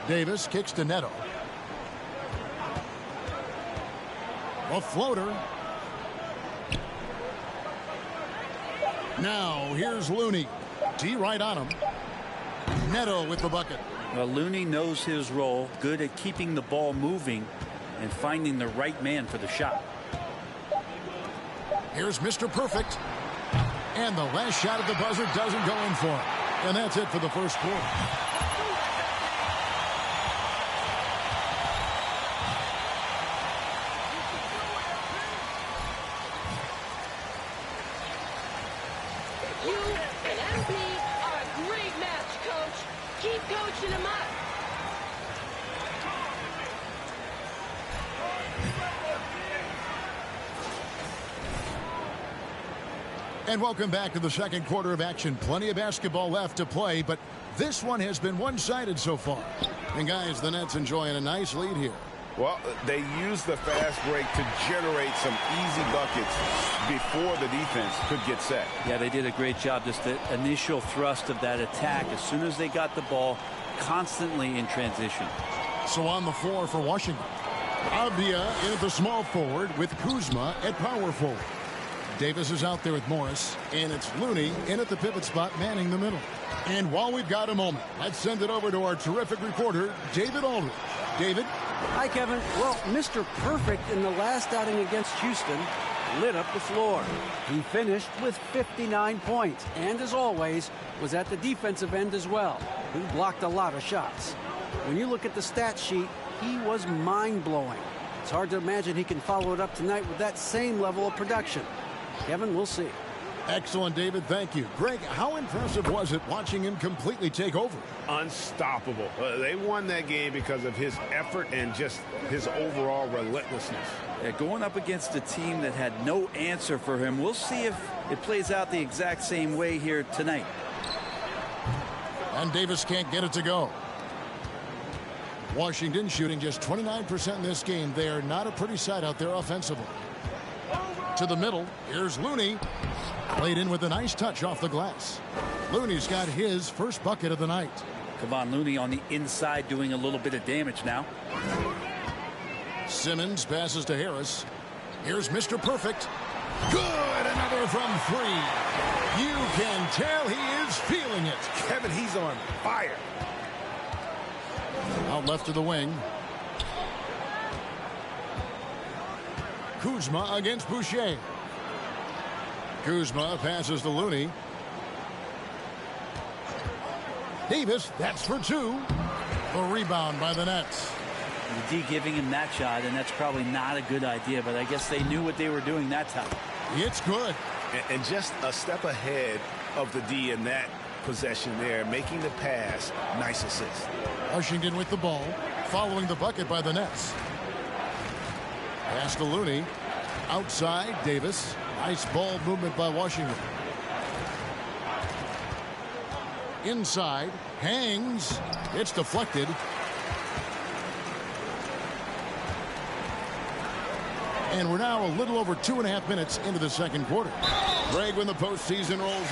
Davis kicks to Neto. A floater. Now here's Looney. D right on him. Neto with the bucket. Well, Looney knows his role, good at keeping the ball moving and finding the right man for the shot. Here's Mr. Perfect. And the last shot at the buzzer doesn't go in for him. And that's it for the first quarter. You and MP are a great match, Coach. Keep coaching them up. And welcome back to the second quarter of action. Plenty of basketball left to play, but this one has been one-sided so far. And guys, the Nets enjoying a nice lead here. Well, they used the fast break to generate some easy buckets before the defense could get set. Yeah, they did a great job. Just the initial thrust of that attack, as soon as they got the ball, constantly in transition. So on the floor for Washington, Avdia in at the small forward with Kuzma at power forward. Davis is out there with Morris, and it's Looney in at the pivot spot manning the middle. And while we've got a moment, let's send it over to our terrific reporter, David Aldridge. David? Hi, Kevin. Well, Mr. Perfect in the last outing against Houston lit up the floor. He finished with 59 points, and as always, was at the defensive end as well. He blocked a lot of shots. When you look at the stat sheet, he was mind-blowing. It's hard to imagine he can follow it up tonight with that same level of production. Kevin, we'll see. Excellent, David. Thank you. Greg, how impressive was it watching him completely take over? Unstoppable. They won that game because of his effort and just his overall relentlessness. Yeah, going up against a team that had no answer for him. We'll see if it plays out the exact same way here tonight. And Davis can't get it to go. Washington shooting just 29% in this game. They are not a pretty sight out there offensively. To the middle, here's Looney. Played in with a nice touch off the glass. Looney's got his first bucket of the night. Kevon Looney on the inside doing a little bit of damage now. Simmons passes to Harris. Here's Mr. Perfect. Good, another from three. You can tell he is feeling it. Kevin, he's on fire. Out left to the wing. Kuzma against Boucher. Kuzma passes to Looney. Davis, that's for two. The rebound by the Nets. The D giving him that shot, and that's probably not a good idea, but I guess they knew what they were doing that time. It's good. And just a step ahead of the D in that possession there, making the pass. Nice assist. Washington with the ball, following the bucket by the Nets. Pass to Looney. Outside, Davis. Nice ball movement by Washington. Inside, hangs. It's deflected. And we're now a little over 2.5 minutes into the second quarter. Greg, when the postseason rolls.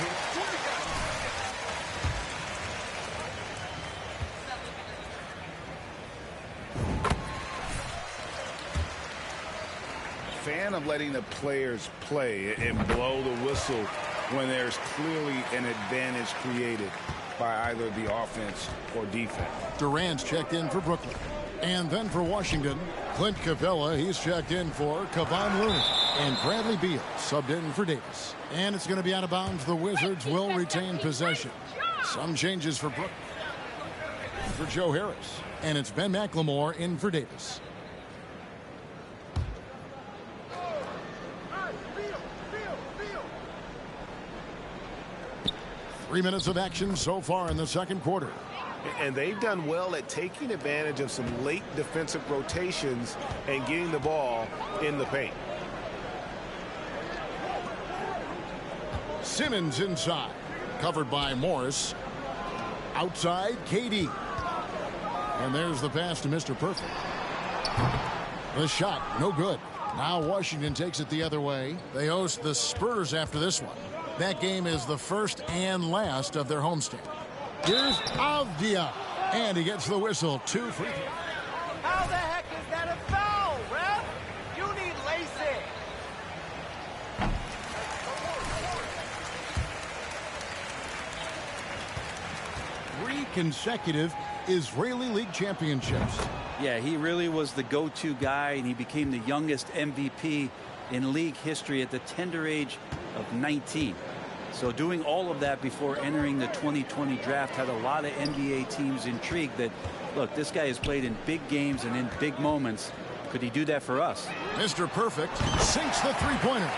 fan of letting the players play and blow the whistle when there's clearly an advantage created by either the offense or defense. Durant's checked in for Brooklyn. And then for Washington, Clint Capella, he's checked in for Kevon Looney. And Bradley Beal subbed in for Davis. And it's going to be out of bounds. The Wizards will retain possession. Some changes for Brooklyn. For Joe Harris. And it's Ben McLemore in for Davis. 3 minutes of action so far in the second quarter. And they've done well at taking advantage of some late defensive rotations and getting the ball in the paint. Simmons inside. Covered by Morris. Outside, KD. And there's the pass to Mr. Perfect. The shot, no good. Now Washington takes it the other way. They host the Spurs after this one. That game is the first and last of their homestand. Here's Avdia. And he gets the whistle. 2 free throws. How the heck is that a foul, ref? You need LASIK. 3 consecutive Israeli League championships. Yeah, he really was the go-to guy, and he became the youngest MVP in league history at the tender age of 19. So doing all of that before entering the 2020 draft had a lot of NBA teams intrigued that, look, this guy has played in big games and in big moments. Could he do that for us? Mr. Perfect sinks the three-pointer.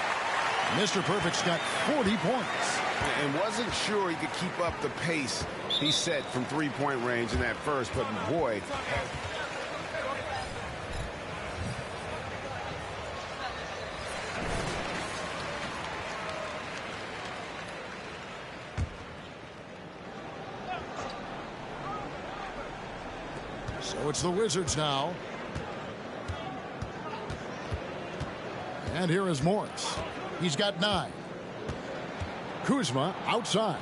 Mr. Perfect's got 40 points. And wasn't sure he could keep up the pace he set from three-point range in that first, but boy. So it's the Wizards now. And here is Morris. He's got 9. Kuzma outside.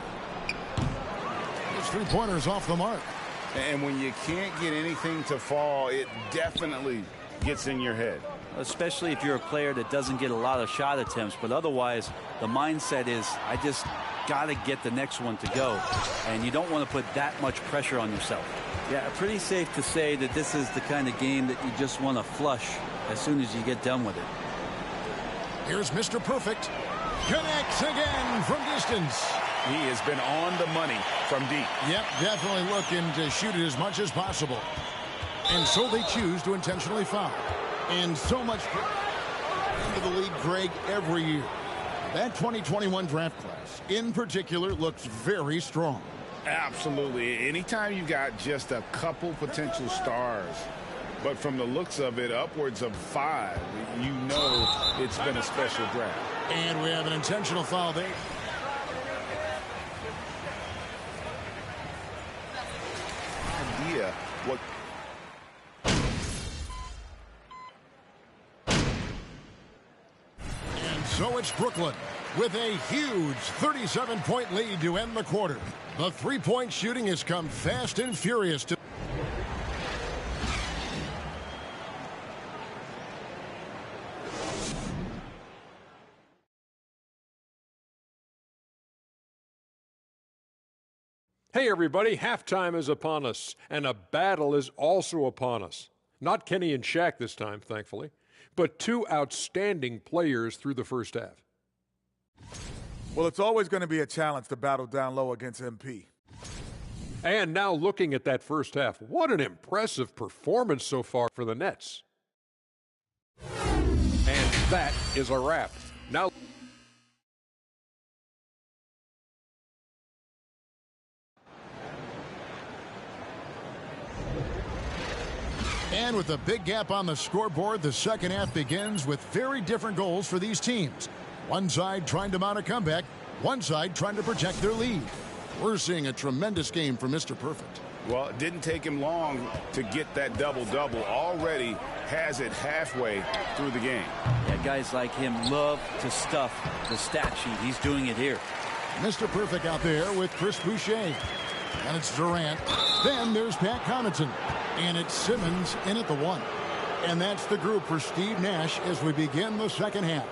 His three-pointer's off the mark. And when you can't get anything to fall, it definitely gets in your head. Especially if you're a player that doesn't get a lot of shot attempts. But otherwise, the mindset is, I just got to get the next one to go. And you don't want to put that much pressure on yourself. Yeah, pretty safe to say that this is the kind of game that you just want to flush as soon as you get done with it. Here's Mr. Perfect. Connects again from distance. He has been on the money from deep. Yep, definitely looking to shoot it as much as possible. And so they choose to intentionally foul. And so much into the league, Greg, every year. That 2021 draft class, in particular, looks very strong. Absolutely. Anytime you got just a couple potential stars, but from the looks of it, upwards of 5, you know it's been a special draft. And we have an intentional foul there. Idea what. And so it's Brooklyn with a huge 37-point lead to end the quarter. The three-point shooting has come fast and furious to. Hey everybody, halftime is upon us, and a battle is also upon us. Not Kenny and Shaq this time, thankfully, but 2 outstanding players through the first half. Well, it's always going to be a challenge to battle down low against MP. And now looking at that first half, what an impressive performance so far for the Nets. And that is a wrap. Now And with a big gap on the scoreboard, the second half begins with very different goals for these teams. One side trying to mount a comeback, one side trying to protect their lead. We're seeing a tremendous game from Mr. Perfect. Well, it didn't take him long to get that double-double. Already has it halfway through the game. Yeah, guys like him love to stuff the stat sheet. He's doing it here. Mr. Perfect out there with Chris Boucher. And it's Durant. Then there's Pat Connaughton. And it's Simmons in at the 1. And that's the group for Steve Nash as we begin the second half.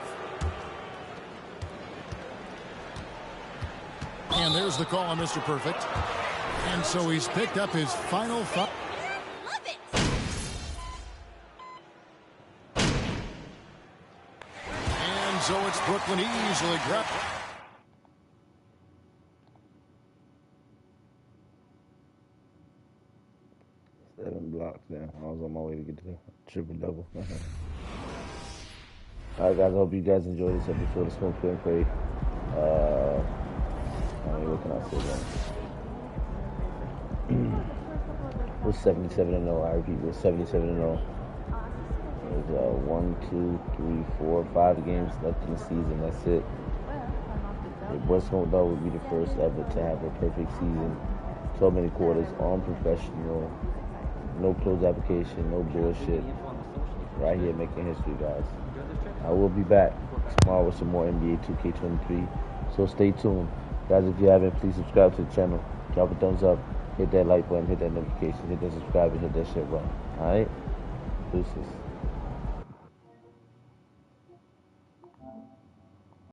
And there's the call on Mr. Perfect. And so he's picked up his final foul. And so it's Brooklyn easily grabbed. 7 blocks now. I was on my way to get to the triple-double. Alright, guys. I hope you guys enjoyed this episode of Smoke, Play, and Pray. What can I say, guys? We're 77-0. I repeat, we're 77-0. There's 1, 2, 3, 4, 5 games left in the season. That's it. The Boy Smoke Dog would be the first ever to have a perfect season. So many quarters, unprofessional, no closed application, no bullshit. Right here making history, guys. I will be back tomorrow with some more NBA 2K23. So stay tuned. Guys, if you haven't, please subscribe to the channel. Drop a thumbs up. Hit that like button. Hit that notification. Hit that subscribe and hit that shit button. Alright? Deuces.